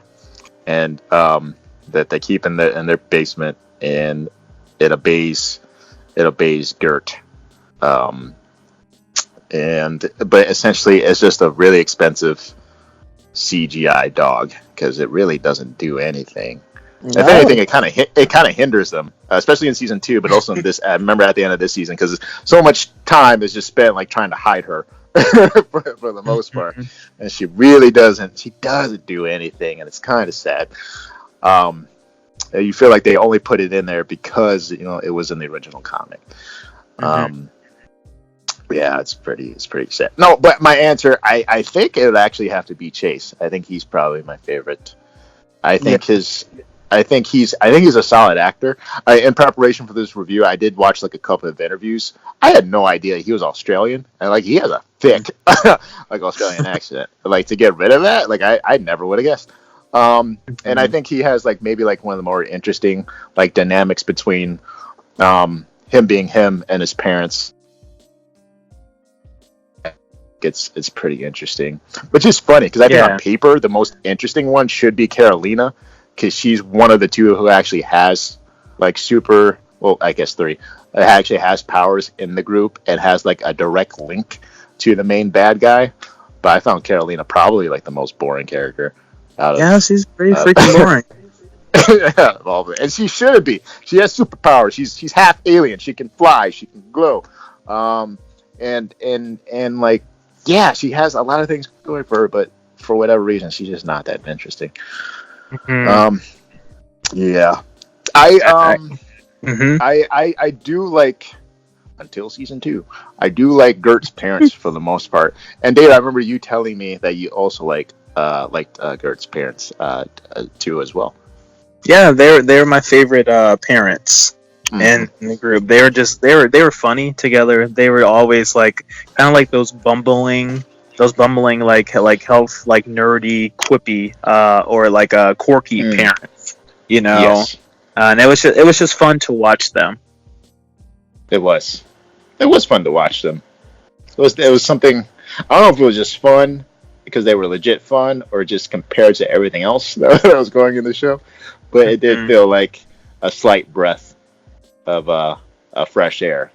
and that they keep in their basement, and it obeys Gert. But essentially it's just a really expensive CGI dog, because it really doesn't do anything. No. If anything, it kind of hinders them, especially in season 2, but also in this. I remember at the end of this season, because so much time is just spent like trying to hide her for the most part, and she really doesn't. She doesn't do anything, and it's kind of sad. You feel like they only put it in there because, you know, it was in the original comic. Yeah, it's pretty sad. No, but my answer, I think it would actually have to be Chase. I think he's probably my favorite. I think he's a solid actor. In preparation for this review, I did watch like a couple of interviews. I had no idea he was Australian, and like he has a thick like Australian accent. Like, to get rid of that, like I never would have guessed. And I think he has like maybe like one of the more interesting like dynamics between him being him and his parents. It's pretty interesting, which is funny because I think on paper the most interesting one should be Karolina, because she's one of the two who actually has like I guess 3 actually has powers in the group and has like a direct link to the main bad guy. But I found Karolina probably like the most boring character out of she's pretty freaking boring. And she should be. She has superpowers. She's half alien. She can fly. She can glow. And like, yeah, she has a lot of things going for her, but for whatever reason, she's just not that interesting. Yeah, I do like, until season 2, I do like Gertz Parents for the most part. And Dave, I remember you telling me that you also liked Gertz Parents too as well. Yeah, they're my favorite parents. In the group. They were funny together. They were always like kind of like those bumbling like health, like nerdy, quippy or like quirky parents, you know. Yes. And it was just fun to watch them. It was fun to watch them. It was something, I don't know if it was just fun because they were legit fun or just compared to everything else that was going in the show, but it did feel like a slight breath of fresh air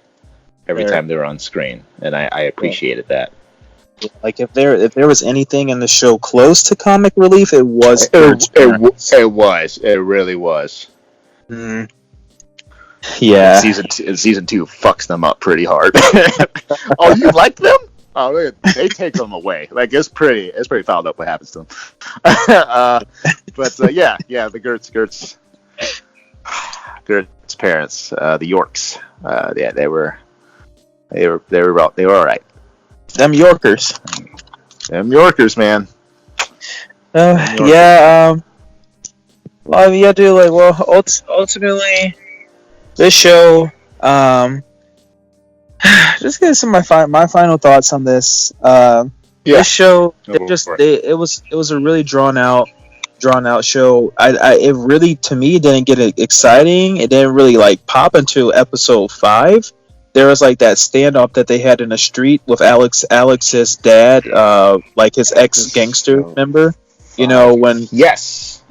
every time they were on screen, and I appreciated that. Like if there was anything in the show close to comic relief, it was. It really was. Yeah. Season 2 fucks them up pretty hard. Oh, you like them? Oh, they take them away. Like it's pretty fouled up what happens to them. The Gertz Parents, the Yorks. They were all right. Them Yorkers, man. Well, yeah, dude. Like, well, ultimately, this show. Just getting some of my final thoughts on this. This show, it was a really drawn out show. It really, to me, didn't get exciting. It didn't really like pop until episode 5. There was like that standoff that they had in the street with Alex's dad, like his ex gangster member. You know, when Darius.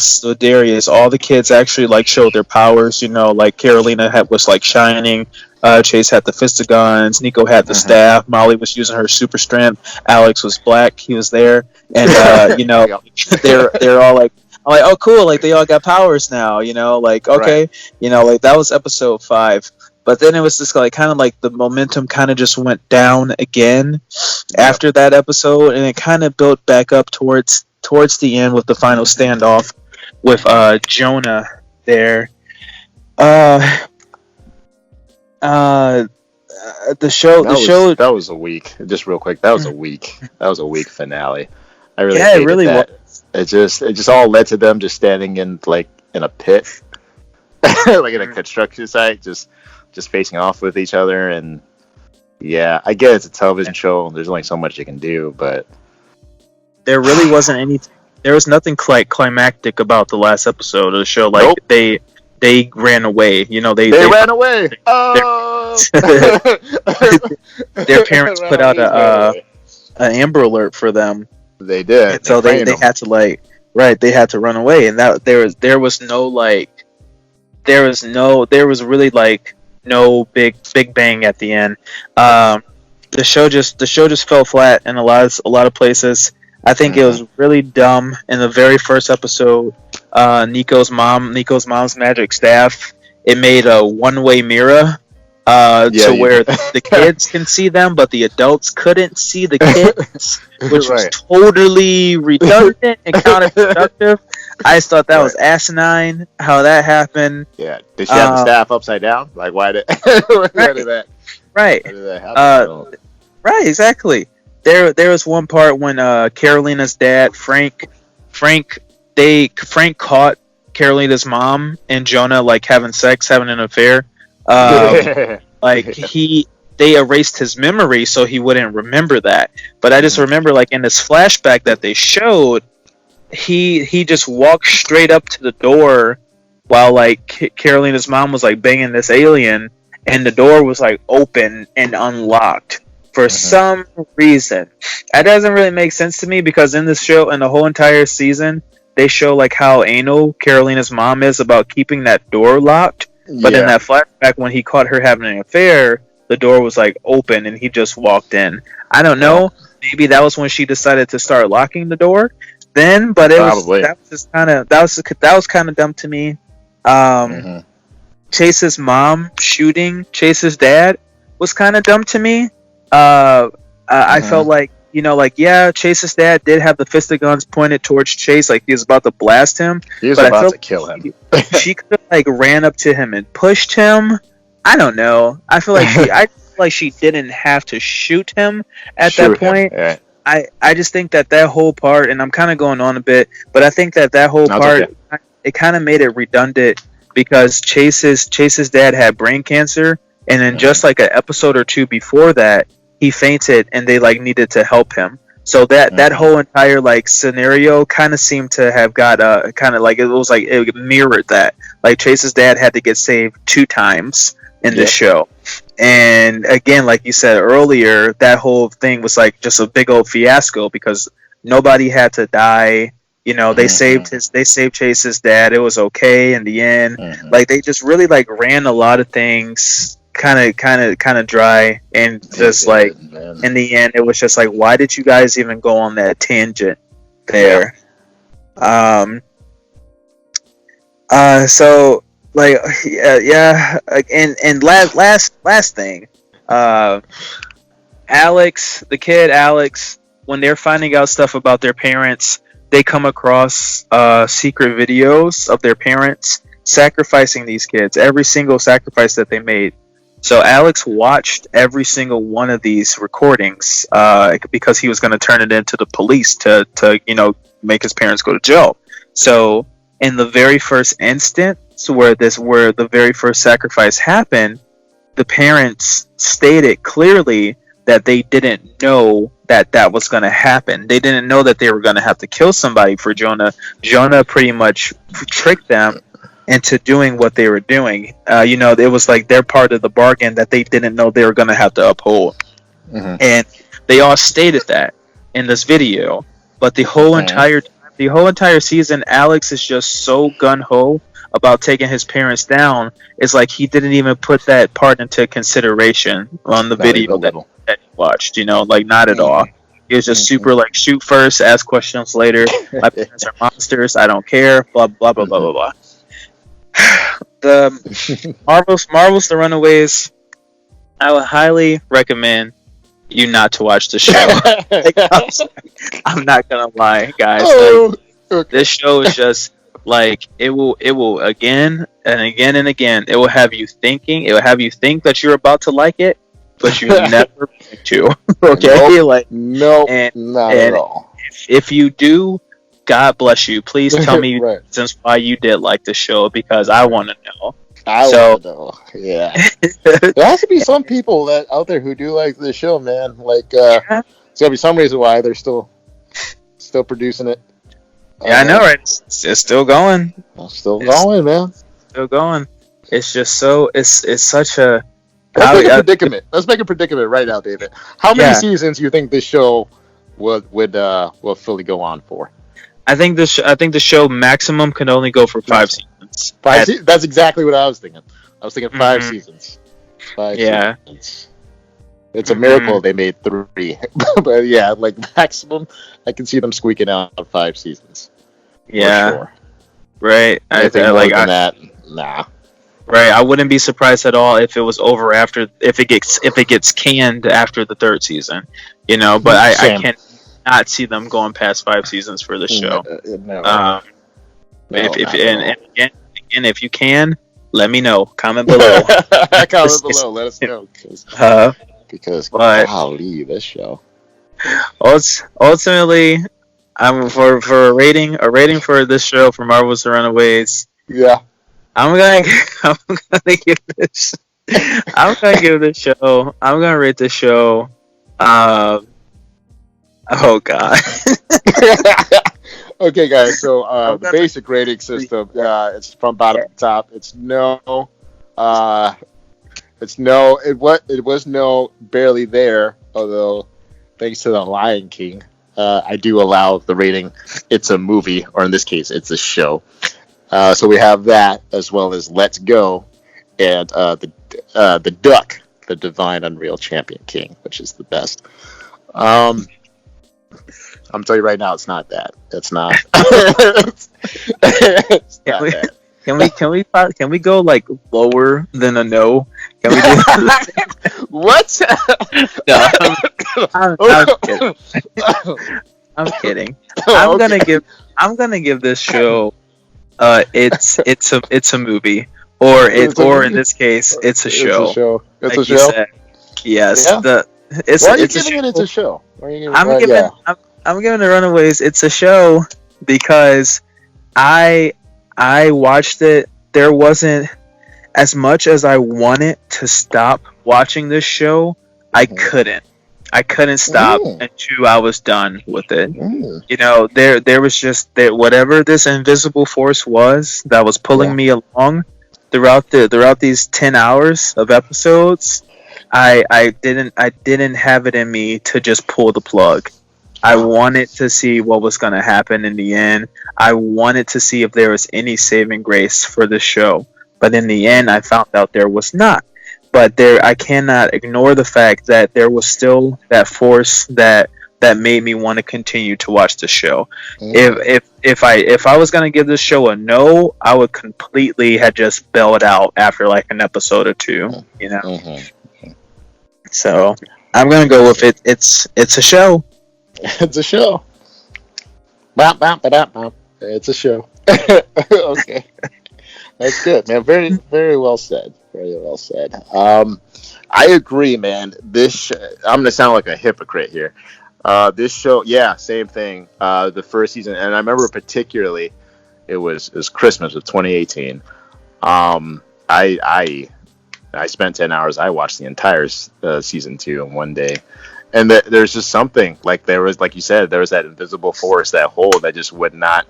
So Darius, all the kids actually like showed their powers. You know, like Karolina was like shining. Chase had the fist of guns. Nico had the staff. Molly was using her super strength. Alex was black. He was there, and you know, they're all like, I'm like, oh, cool. Like they all got powers now. You know, like okay, you know, like that was episode 5. But then it was just like kind of like the momentum kind of just went down again after that episode, and it kind of built back up towards the end with the final standoff with Jonah there. The show that was a week. Just real quick, that was a week. That was a week finale. I really it hated really that. was. It just all led to them just standing in a pit, like in a construction site, just facing off with each other. And yeah, I get it's a television show. There's only so much you can do, but there really wasn't anything. There was nothing climactic about the last episode of the show. Like they ran away. You know, they ran away. Oh, their parents put out an Amber Alert for them. They did. And so they had to they had to run away, and that there was really like no big bang at the end. The show just fell flat in a lot of places. I think it was really dumb in the very first episode. Nico's mom's magic staff. It made a one-way mirror where the kids can see them, but the adults couldn't see the kids, which was totally redundant and counterproductive. I just thought that was asinine how that happened. Yeah, did she have the staff upside down? Like, why did that? Right. Why did that happen? Right, exactly. There was one part when Karolina's dad, Frank caught Karolina's mom and Jonah like having an affair. They erased his memory so he wouldn't remember that. But I just remember like in this flashback that they showed, he just walked straight up to the door while like Karolina's mom was like banging this alien, and the door was like open and unlocked for some reason. That doesn't really make sense to me, because in this show and the whole entire season, they show like how anal Karolina's mom is about keeping that door locked. But in that flashback, when he caught her having an affair, the door was like open and he just walked in. I don't know. Maybe that was when she decided to start locking the door then, but that was kind of dumb to me. Chase's mom shooting Chase's dad was kind of dumb to me. I felt like, Chase's dad did have the fist of guns pointed towards Chase, like he was about to blast him. He was about to kill him. She could have like ran up to him and pushed him. I don't know. I feel like she didn't have to shoot him at that point. Yeah. I just think that whole part, and I'm kind of going on a bit, but I think that whole part, it kind of made it redundant, because Chase's dad had brain cancer, and then just like an episode or two before that, he fainted and they like needed to help him. So that whole entire like scenario kind of seemed to have got kind of like it mirrored that. Like Chase's dad had to get saved 2 times in the show. And again, like you said earlier, that whole thing was like just a big old fiasco, because nobody had to die. You know, they saved Chase's dad. It was okay in the end. Like they just really like ran a lot of things kind of dry, and just like in the end, it was just like, why did you guys even go on that tangent there? So like and last thing, Alex, the kid Alex, when they're finding out stuff about their parents, they come across secret videos of their parents sacrificing these kids, every single sacrifice that they made. So Alex watched every single one of these recordings because he was going to turn it into the police to make his parents go to jail. So in the very first instance where the very first sacrifice happened, the parents stated clearly that they didn't know that was going to happen. They didn't know that they were going to have to kill somebody for Jonah. Jonah pretty much tricked them into doing what they were doing. It was like their part of the bargain that they didn't know they were going to have to uphold. And they all stated that in this video. But the whole entire season, Alex is just so gun-ho about taking his parents down. It's like he didn't even put that part into consideration on the video that he watched. Like not at all. He was just super like, shoot first, ask questions later. My parents are monsters. I don't care. Blah blah blah blah blah blah. the Marvel's The Runaways. I would highly recommend you not to watch the show. Like, I'm not gonna lie, guys. Oh, Like, this show is just like it will again and again and again. It will have you thinking. It will have you think that you're about to like it, but you never going to. Okay, nope, nope, not at and all. if you do, God bless you. Please tell me Right. reasons why you did like the show, because I want to know. I So- want to know. Yeah, there has to be some people that out there who do like this show, man. Like, there's gotta be some reason why they're still producing it. Yeah, I know, right? It's still going. Still going, man. Still going. It's just so. It's such a. Let's make a predicament. Let's make a predicament right now, David. How many Yeah. seasons do you think this show will fully go on for? I think the show maximum can only go for 5 seasons. That's exactly what I was thinking. I was thinking 5 Mhm. seasons. 5 Yeah. seasons. It's a miracle they made 3. But yeah, like maximum, I can see them squeaking out 5 seasons. Yeah. For sure. Right. Anything more than that, nah. Right. I wouldn't be surprised at all if it was over after if it gets canned after the 3rd season. You know, but I Same. can't not see them going past 5 seasons for the show. No, Um, no, if not and at all. again, if you can, let me know. Comment below. Comment below. Let us know because But- golly, this show. Ultimately, I'm for a rating for this show for Marvel's The Runaways. Yeah. I'm gonna give this. I'm gonna give this show. I'm gonna rate this show. Oh God. Okay, guys. So I'm the gonna- basic rating system. It's from bottom to top. It's no. It was no, barely there. Although, thanks to the Lion King, I do allow the rating. It's a movie, or in this case, it's a show. So we have that, as well as Let's Go, and the Duck, the Divine Unreal Champion King, which is the best. I'm telling you right now, it's not that. It's not. It's not that. Can we go like lower than a no? Can we do What? no, I'm kidding. I'm gonna give this show it's a movie, or in this case it's a show. It's like a you show. said. Yes. Yeah. It's Why are you it's a giving show. it? It's a show. Why are you giving I'm it? giving Yeah. I'm giving the Runaways it's a show because I watched it. There wasn't as much as I wanted to stop watching this show. I couldn't stop until I was done with it. Mm. You know, there was just whatever this invisible force was that was pulling me along throughout these 10 hours of episodes. I didn't have it in me to just pull the plug. I wanted to see what was going to happen in the end. I wanted to see if there was any saving grace for the show. But in the end, I found out there was not. But I cannot ignore the fact that there was still that force that made me want to continue to watch the show. Mm. If I was going to give this show a no, I would completely have just bailed out after like an episode or two, you know. Mm-hmm. So I'm gonna go with it. It's a show. It's a show. Bop, bop, ba-dop, bop. It's a show. Okay. That's good, man. Very, very well said. Very well said. I agree, man. I'm gonna sound like a hypocrite here. This show, yeah, same thing. The first season, and I remember particularly, it was Christmas of 2018. I spent 10 hours. I watched the entire season 2 in one day, and there's just something like there was, like you said, there was that invisible force, that hold that just would not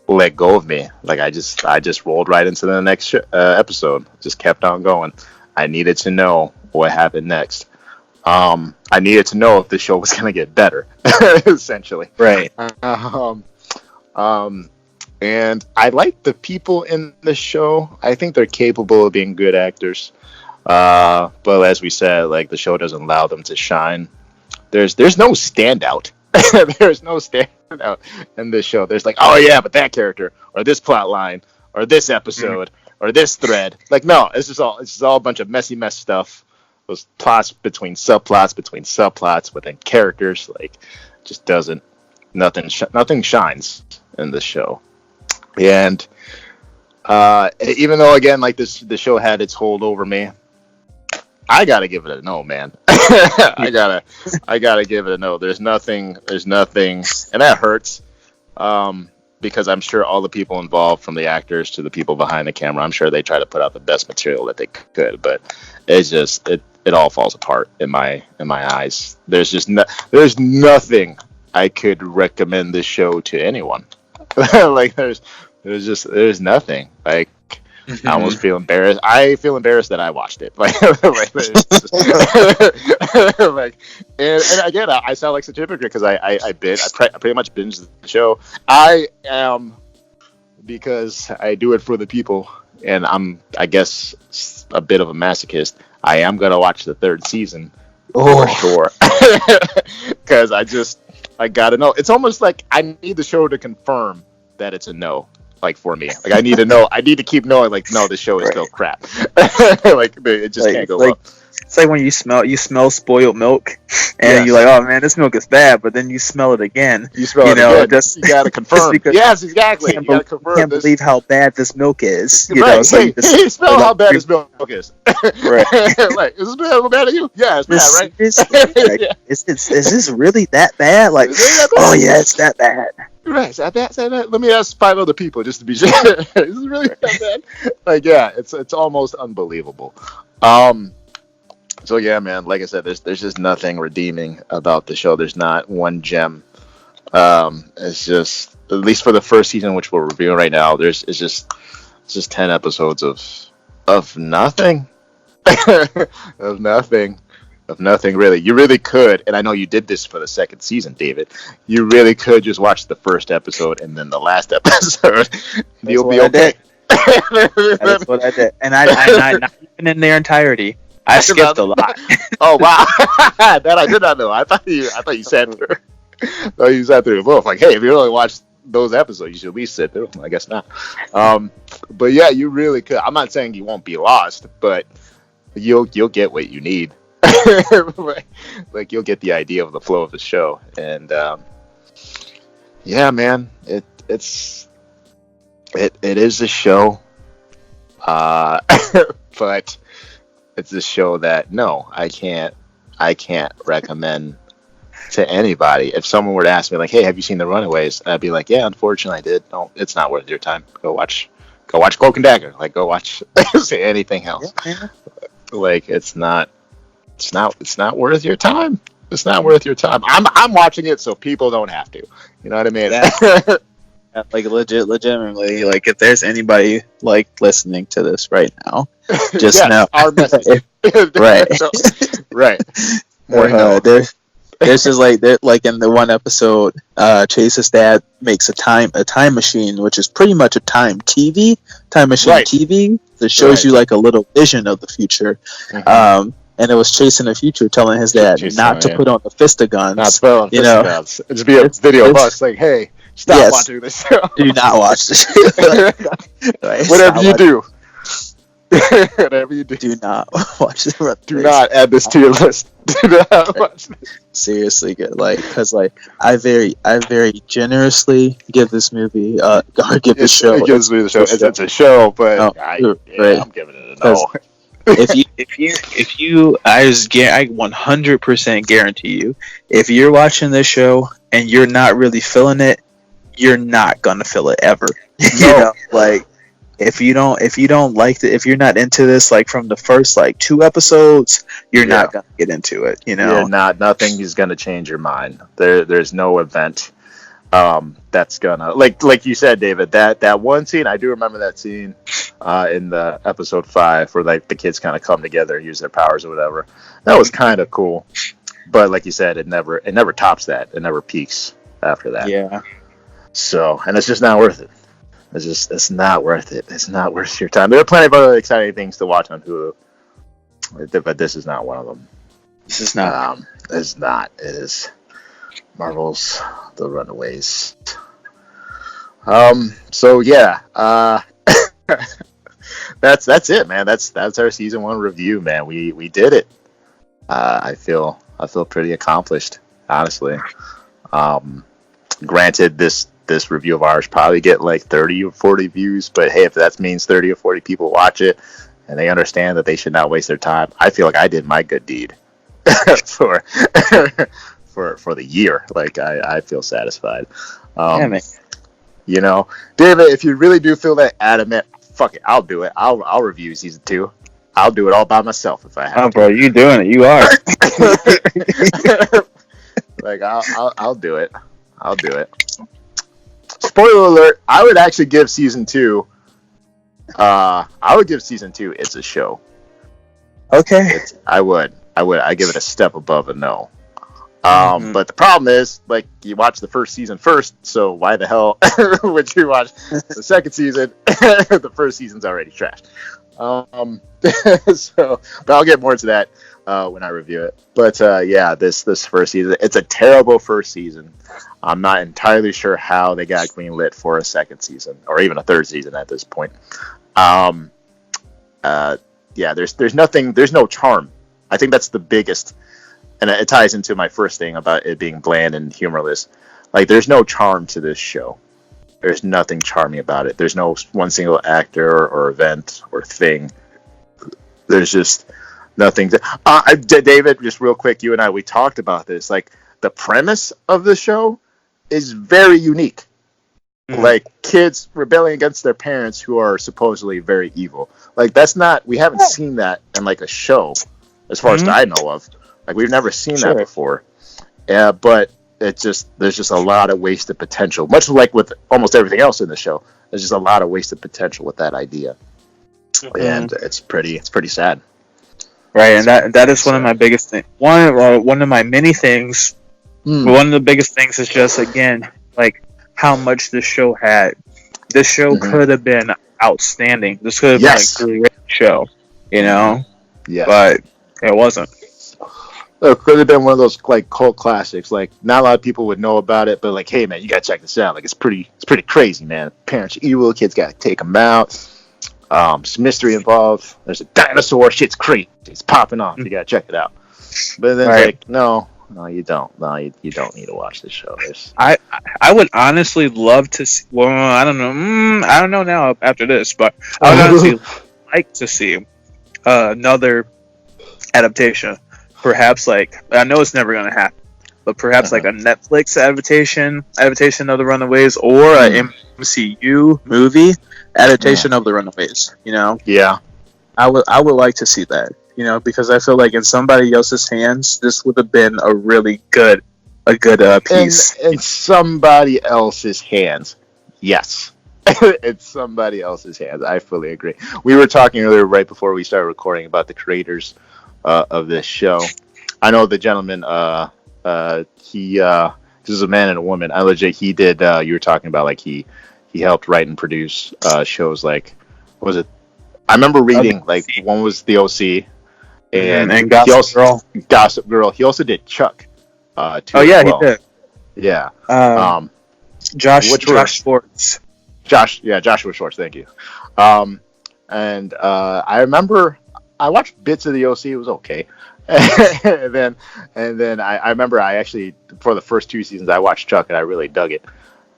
let go of me. Like I just rolled right into the next episode. Just kept on going. I needed to know what happened next. I needed to know if the show was gonna get better, essentially. Right. And I like the people in the show. I think they're capable of being good actors. But as we said, like the show doesn't allow them to shine. There's no standout. There's no standout in this show. There's like, oh yeah, but that character or this plot line or this episode or this thread. Like, no, it's just all a bunch of messy mess stuff. Those plots between subplots within characters, like, just doesn't. Nothing shines in this show. And even though, again, like, the show had its hold over me, I gotta give it a no, man. I gotta give it a no. There's nothing, and that hurts. Because I'm sure all the people involved, from the actors to the people behind the camera, I'm sure they try to put out the best material that they could, but it's just it all falls apart in my eyes. There's nothing I could recommend this show to anyone. Like, there's nothing. Like, I almost feel embarrassed. I feel embarrassed that I watched it. Like, like, and again, I sound like such a hypocrite because I pretty much binged the show. I am, because I do it for the people, and I guess, a bit of a masochist. I am gonna watch the third season for sure, because I gotta know. It's almost like I need the show to confirm that it's a no. Like, for me, like, I need to know. I need to keep knowing. Like, no, this show is still crap. Like, it just can't go up. It's like when you smell spoiled milk, and you're like, oh man, this milk is bad. But then you smell it again. You again. You gotta confirm. Yes, exactly. You gotta confirm. Can't believe how bad this milk is. You right. know, so hey, smell how bad this milk is. Right. Like, is this bad to you? Yeah, it's bad, right? Is this really that bad? Like, oh yeah, it's that bad. Right, is that bad? Let me ask 5 other people just to be sure. Is this really that bad? Like, yeah, it's almost unbelievable. So yeah, man, like I said, there's just nothing redeeming about the show. There's not one gem. It's just, at least for the first season, which we're reviewing right now, it's just 10 episodes of nothing. Of nothing, really. You really could, and I know you did this for the second season, David. You really could just watch the first episode and then the last episode. You'll be okay. That's what I did, and I not even in their entirety. I skipped a lot. Oh wow, that I did not know. I thought you sat through. No, you sat through both. Like, hey, if you only watched those episodes, you should at least sit through them. I guess not. But yeah, you really could. I'm not saying you won't be lost, but you'll get what you need. Like, you'll get the idea of the flow of the show, and yeah, man, it is a show, but it's a show that no, I can't recommend to anybody. If someone were to ask me, like, hey, have you seen the Runaways? I'd be like, yeah, unfortunately I did. No, it's not worth your time. Go watch Cloak and Dagger. Like, go watch say anything else. Yeah. Like, it's not worth your time. It's not worth your time. I'm watching it so people don't have to. You know what I mean? Like, legitimately, like, if there's anybody, like, listening to this right now, just know our message. Right. Right. There's just like in the one episode, Chase's dad makes a time machine, which is pretty much a time machine right. TV that shows you like a little vision of the future. Mm-hmm. And it was Chase in the future telling his dad not to put on the fist of guns. Not to put on guns. It'd be a video of us like, hey, stop watching this show. Do not watch this show. Whatever you do. Whatever you do. Do not watch it. Do not add this to your list. Do not watch this. Seriously, good. Like, because like I very generously give this movie or give this show. It gives me the show. It's a show, but I'm giving it a no. If you, I 100% guarantee you, if you're watching this show and you're not really feeling it, you're not gonna feel it ever. You know, like. If you don't like it, if you're not into this, like from the first like 2 episodes, you're not gonna get into it. You know, nothing is gonna change your mind. There's no event that's gonna like you said, David. That one scene, I do remember that scene in the episode 5 where like the kids kind of come together and use their powers or whatever. That was kind of cool, but like you said, it never tops that. It never peaks after that. Yeah. So, and it's just not worth it. It's not worth it. It's not worth your time. There are plenty of other exciting things to watch on Hulu, but this is not one of them. This is not. It's not. It is Marvel's The Runaways. So yeah. that's it, man. That's our season 1 review, man. We did it. I feel pretty accomplished, honestly. Granted, this review of ours probably get like 30 or 40 views, but hey, if that means 30 or 40 people watch it and they understand that they should not waste their time, I feel like I did my good deed for for the year. Like I feel satisfied. Yeah, man. You know, David, if you really do feel that adamant, fuck it, I'll do it. I'll review season 2. I'll do it all by myself if I have Oh, to. bro, you doing it? You are. Like I'll do it. I'll do it. Spoiler alert! I would actually give season 2. I would give season 2. It's a show. Okay. I would. I give it a step above a no. But the problem is, like, you watch the first season first, so why the hell would you watch the second season? The first season's already trashed. So, but I'll get more into that when I review it. But yeah, this first season, it's a terrible first season. I'm not entirely sure how they got greenlit for a second season or even a third season at this point. Yeah, there's nothing, there's no charm. I think that's the biggest. And it ties into my first thing about it being bland and humorless. Like, there's no charm to this show. There's nothing charming about it. There's no one single actor or event or thing. There's just nothing. David, just real quick, you and I, we talked about this. Like, the premise of the show is very unique. Mm-hmm. Like, kids rebelling against their parents who are supposedly very evil. Like, that's not, we haven't seen that in, like, a show, as far as I know of. Like, we've never seen that before. Yeah, but it's just, there's just a lot of wasted potential. Much like with almost everything else in the show, there's just a lot of wasted potential with that idea. And it's pretty sad. Right, and that is one of my biggest things. One of my many things. One of the biggest things is just, again, like, how much this show had. This show could have been outstanding. This could have been a great show, you know? Yeah. But it wasn't. It could have been one of those, like, cult classics. Like, not a lot of people would know about it, but, like, hey, man, you gotta check this out. Like, it's pretty crazy, man. Parents are evil, kids gotta take them out. Some mystery involved. There's a dinosaur. Shit's crazy. It's popping off. You gotta check it out. But then, like, no, you don't. No, you don't need to watch this show. I would honestly love to see. Well, I don't know. I don't know now after this, but I would honestly like to see another adaptation. Perhaps, like, I know it's never going to happen, but perhaps like a Netflix adaptation of the Runaways, or a MCU movie adaptation of the Runaways. You know? Yeah. I would like to see that. You know, because I feel like in somebody else's hands, this would have been a really good piece. In somebody else's hands, yes. It's somebody else's hands. I fully agree. We were talking earlier, right before we started recording, about the creators of this show. I know the gentleman. He this is a man and a woman. I legit. He did. You were talking about, like, he helped write and produce shows like, what was it? I remember reading, like, one was The OC, and Gossip Girl. He also did Chuck. Too, he did. Yeah. Josh Schwartz. Joshua Schwartz. Thank you. And I remember I watched bits of The OC. It was okay. and then I remember I actually, for the first 2 seasons, I watched Chuck and I really dug it.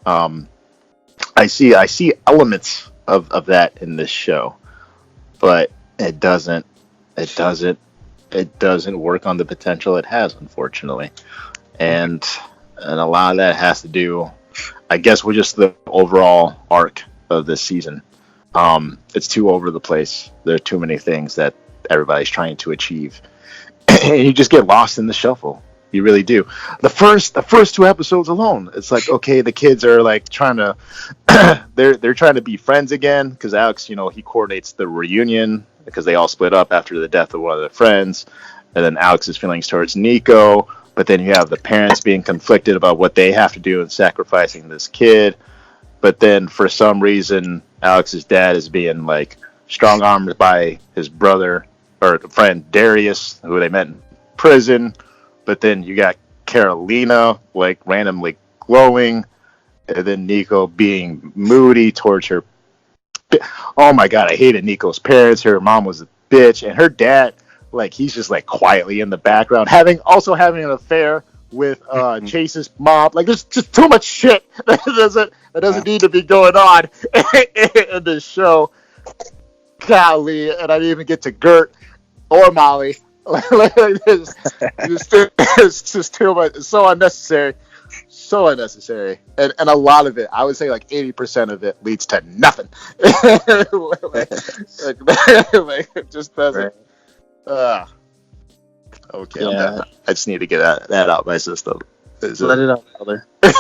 I see elements of that in this show, but it doesn't work on the potential it has, unfortunately. And a lot of that has to do, I guess, with just the overall arc of this season. It's too over the place. There are too many things that everybody's trying to achieve, and you just get lost in the shuffle. You really do. The first 2 episodes alone, it's like, okay, the kids are, like, trying to they're trying to be friends again, because Alex, you know, he coordinates the reunion because they all split up after the death of one of their friends, and then Alex's feelings towards Nico. But then you have the parents being conflicted about what they have to do in sacrificing this kid. But then for some reason, Alex's dad is being, like, strong-armed by his brother or friend Darius, who they met in prison. But then you got Karolina, like, randomly glowing, and then Nico being moody towards her. Oh my god, I hated Nico's parents. Her mom was a bitch, and her dad, like, he's just like quietly in the background, having an affair with Chase's mom. Like, there's just too much shit that doesn't need to be going on in this show. Golly, and I didn't even get to Gert or Molly. It's just too much. It's so unnecessary. So unnecessary. And a lot of it, I would say like 80% of it leads to nothing. like, it just doesn't. Okay, yeah. I just need to get that out of my system. Let it out, brother. Let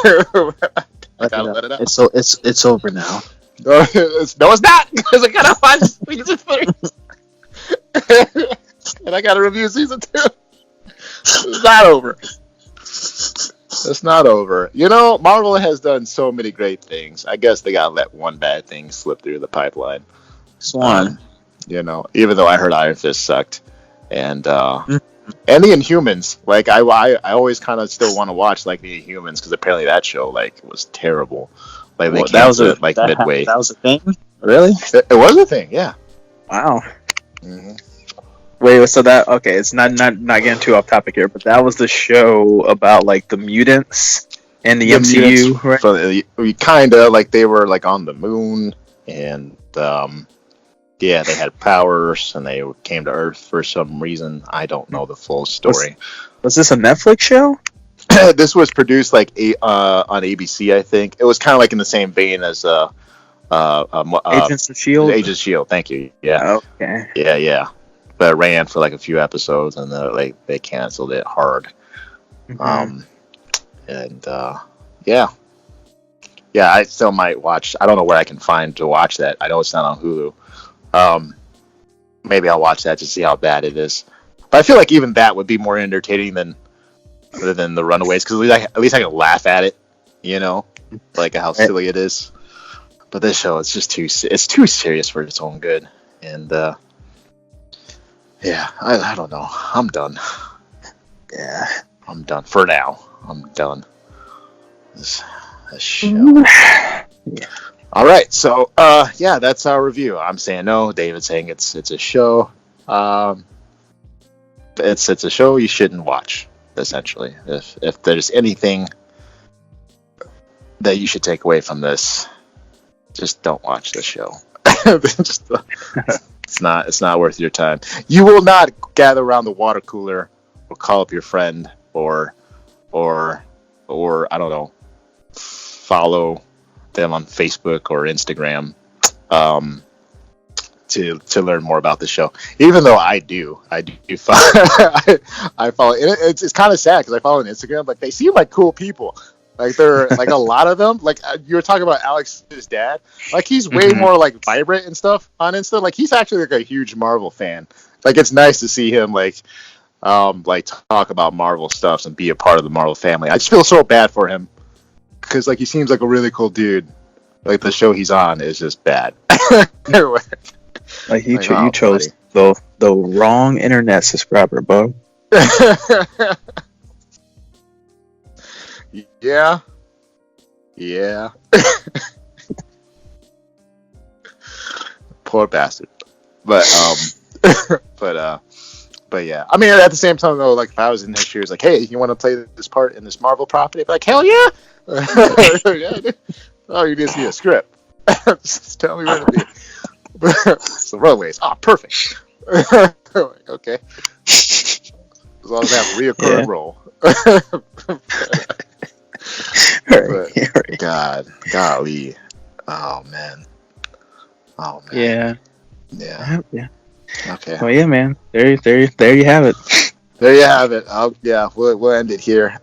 it out. It's over now. No, it's not, because I gotta watch season 3. And I gotta review season 2. It's not over. It's not over. You know, Marvel has done so many great things. I guess they gotta let one bad thing slip through the pipeline. Swan. You know, even though I heard Iron Fist sucked. And the Inhumans, like, I always kind of still want to watch, like, the Inhumans, because apparently that show, like, was terrible. Like, they canceled it, like, midway. That was a thing? Really? It was a thing, yeah. Wow. Mm-hmm. Wait, so that, okay, it's not getting too off topic here, but that was the show about, like, the mutants in the MCU, mutants, right? So we kind of, like, they were, like, on the moon, and, yeah, they had powers, and they came to Earth for some reason. I don't know the full story. Was this a Netflix show? This was produced, like, on ABC, I think. It was kind of, like, in the same vein as Agents of S.H.I.E.L.D.? Agents of S.H.I.E.L.D., thank you, yeah. Okay. Yeah. But it ran for, like, a few episodes, and they canceled it hard. Mm-hmm. Yeah, I still might watch. I don't know where I can find to watch that. I know it's not on Hulu. Maybe I'll watch that to see how bad it is. But I feel like even that would be more entertaining than the Runaways, because at least I can laugh at it, you know, like how silly it is. But this show, it's just too serious for its own good, and yeah, I don't know. I'm done. Yeah, I'm done for now. I'm done. This show. Yeah. All right, so yeah, that's our review. I'm saying no. David's saying it's a show. It's a show you shouldn't watch. Essentially, if there's anything that you should take away from this, just don't watch this show. It's not worth your time. You will not gather around the water cooler or call up your friend or I don't know, follow them on Facebook or Instagram to learn more about the show. Even though I do follow, I follow. It's kind of sad because I follow on Instagram. Like, they seem like cool people. Like, they're like a lot of them. Like, you were talking about Alex's dad. Like, he's way more like vibrant and stuff on Insta. Like, he's actually like a huge Marvel fan. Like, it's nice to see him like talk about Marvel stuff and be a part of the Marvel family. I just feel so bad for him because, like, he seems like a really cool dude. Like, the show he's on is just bad. Like, you chose the wrong internet subscriber, bro. Yeah. Poor bastard. But yeah. I mean, at the same time though, like, if I was in his shoes, like, hey, you want to play this part in this Marvel property? I'd be like, hell yeah. Yeah. Oh, you just need a script. Just tell me where to be. So Runaways. Oh, perfect. Okay. As long as I have a reoccurring role. But, golly. Oh man. Yeah. Okay. Well, yeah, man. There you have it. There you have it. We'll end it here.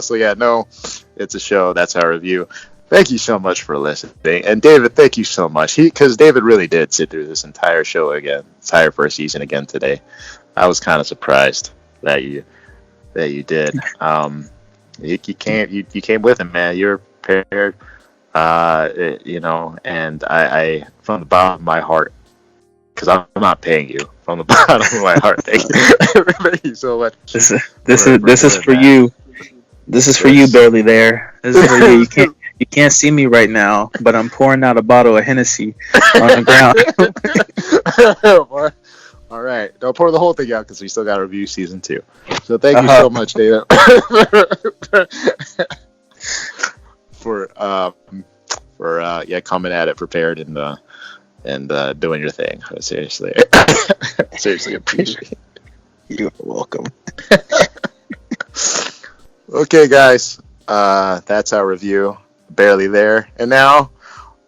So yeah, no, it's a show. That's our review. Thank you so much for listening. And David, thank you so much. Because David really did sit through this entire show again, entire first season again today. I was kind of surprised that you did. You came with him, man. You're prepared. And I from the bottom of my heart, because I'm not paying you, from the bottom of my heart, thank you so much. This is for you. This is for you, barely there. This is for you. You can't see me right now, but I'm pouring out a bottle of Hennessy on the ground. All right. Don't pour the whole thing out because we still got to review season 2. So thank you so much, Data, for coming at it prepared and doing your thing. Seriously, seriously appreciate it. You're welcome. Okay, guys, that's our review. Barely There, and now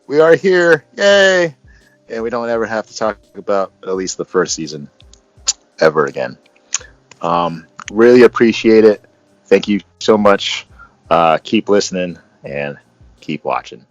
we are here. Yay! And we don't ever have to talk about at least the first season ever again. Really appreciate it. Thank you so much. Keep listening and keep watching.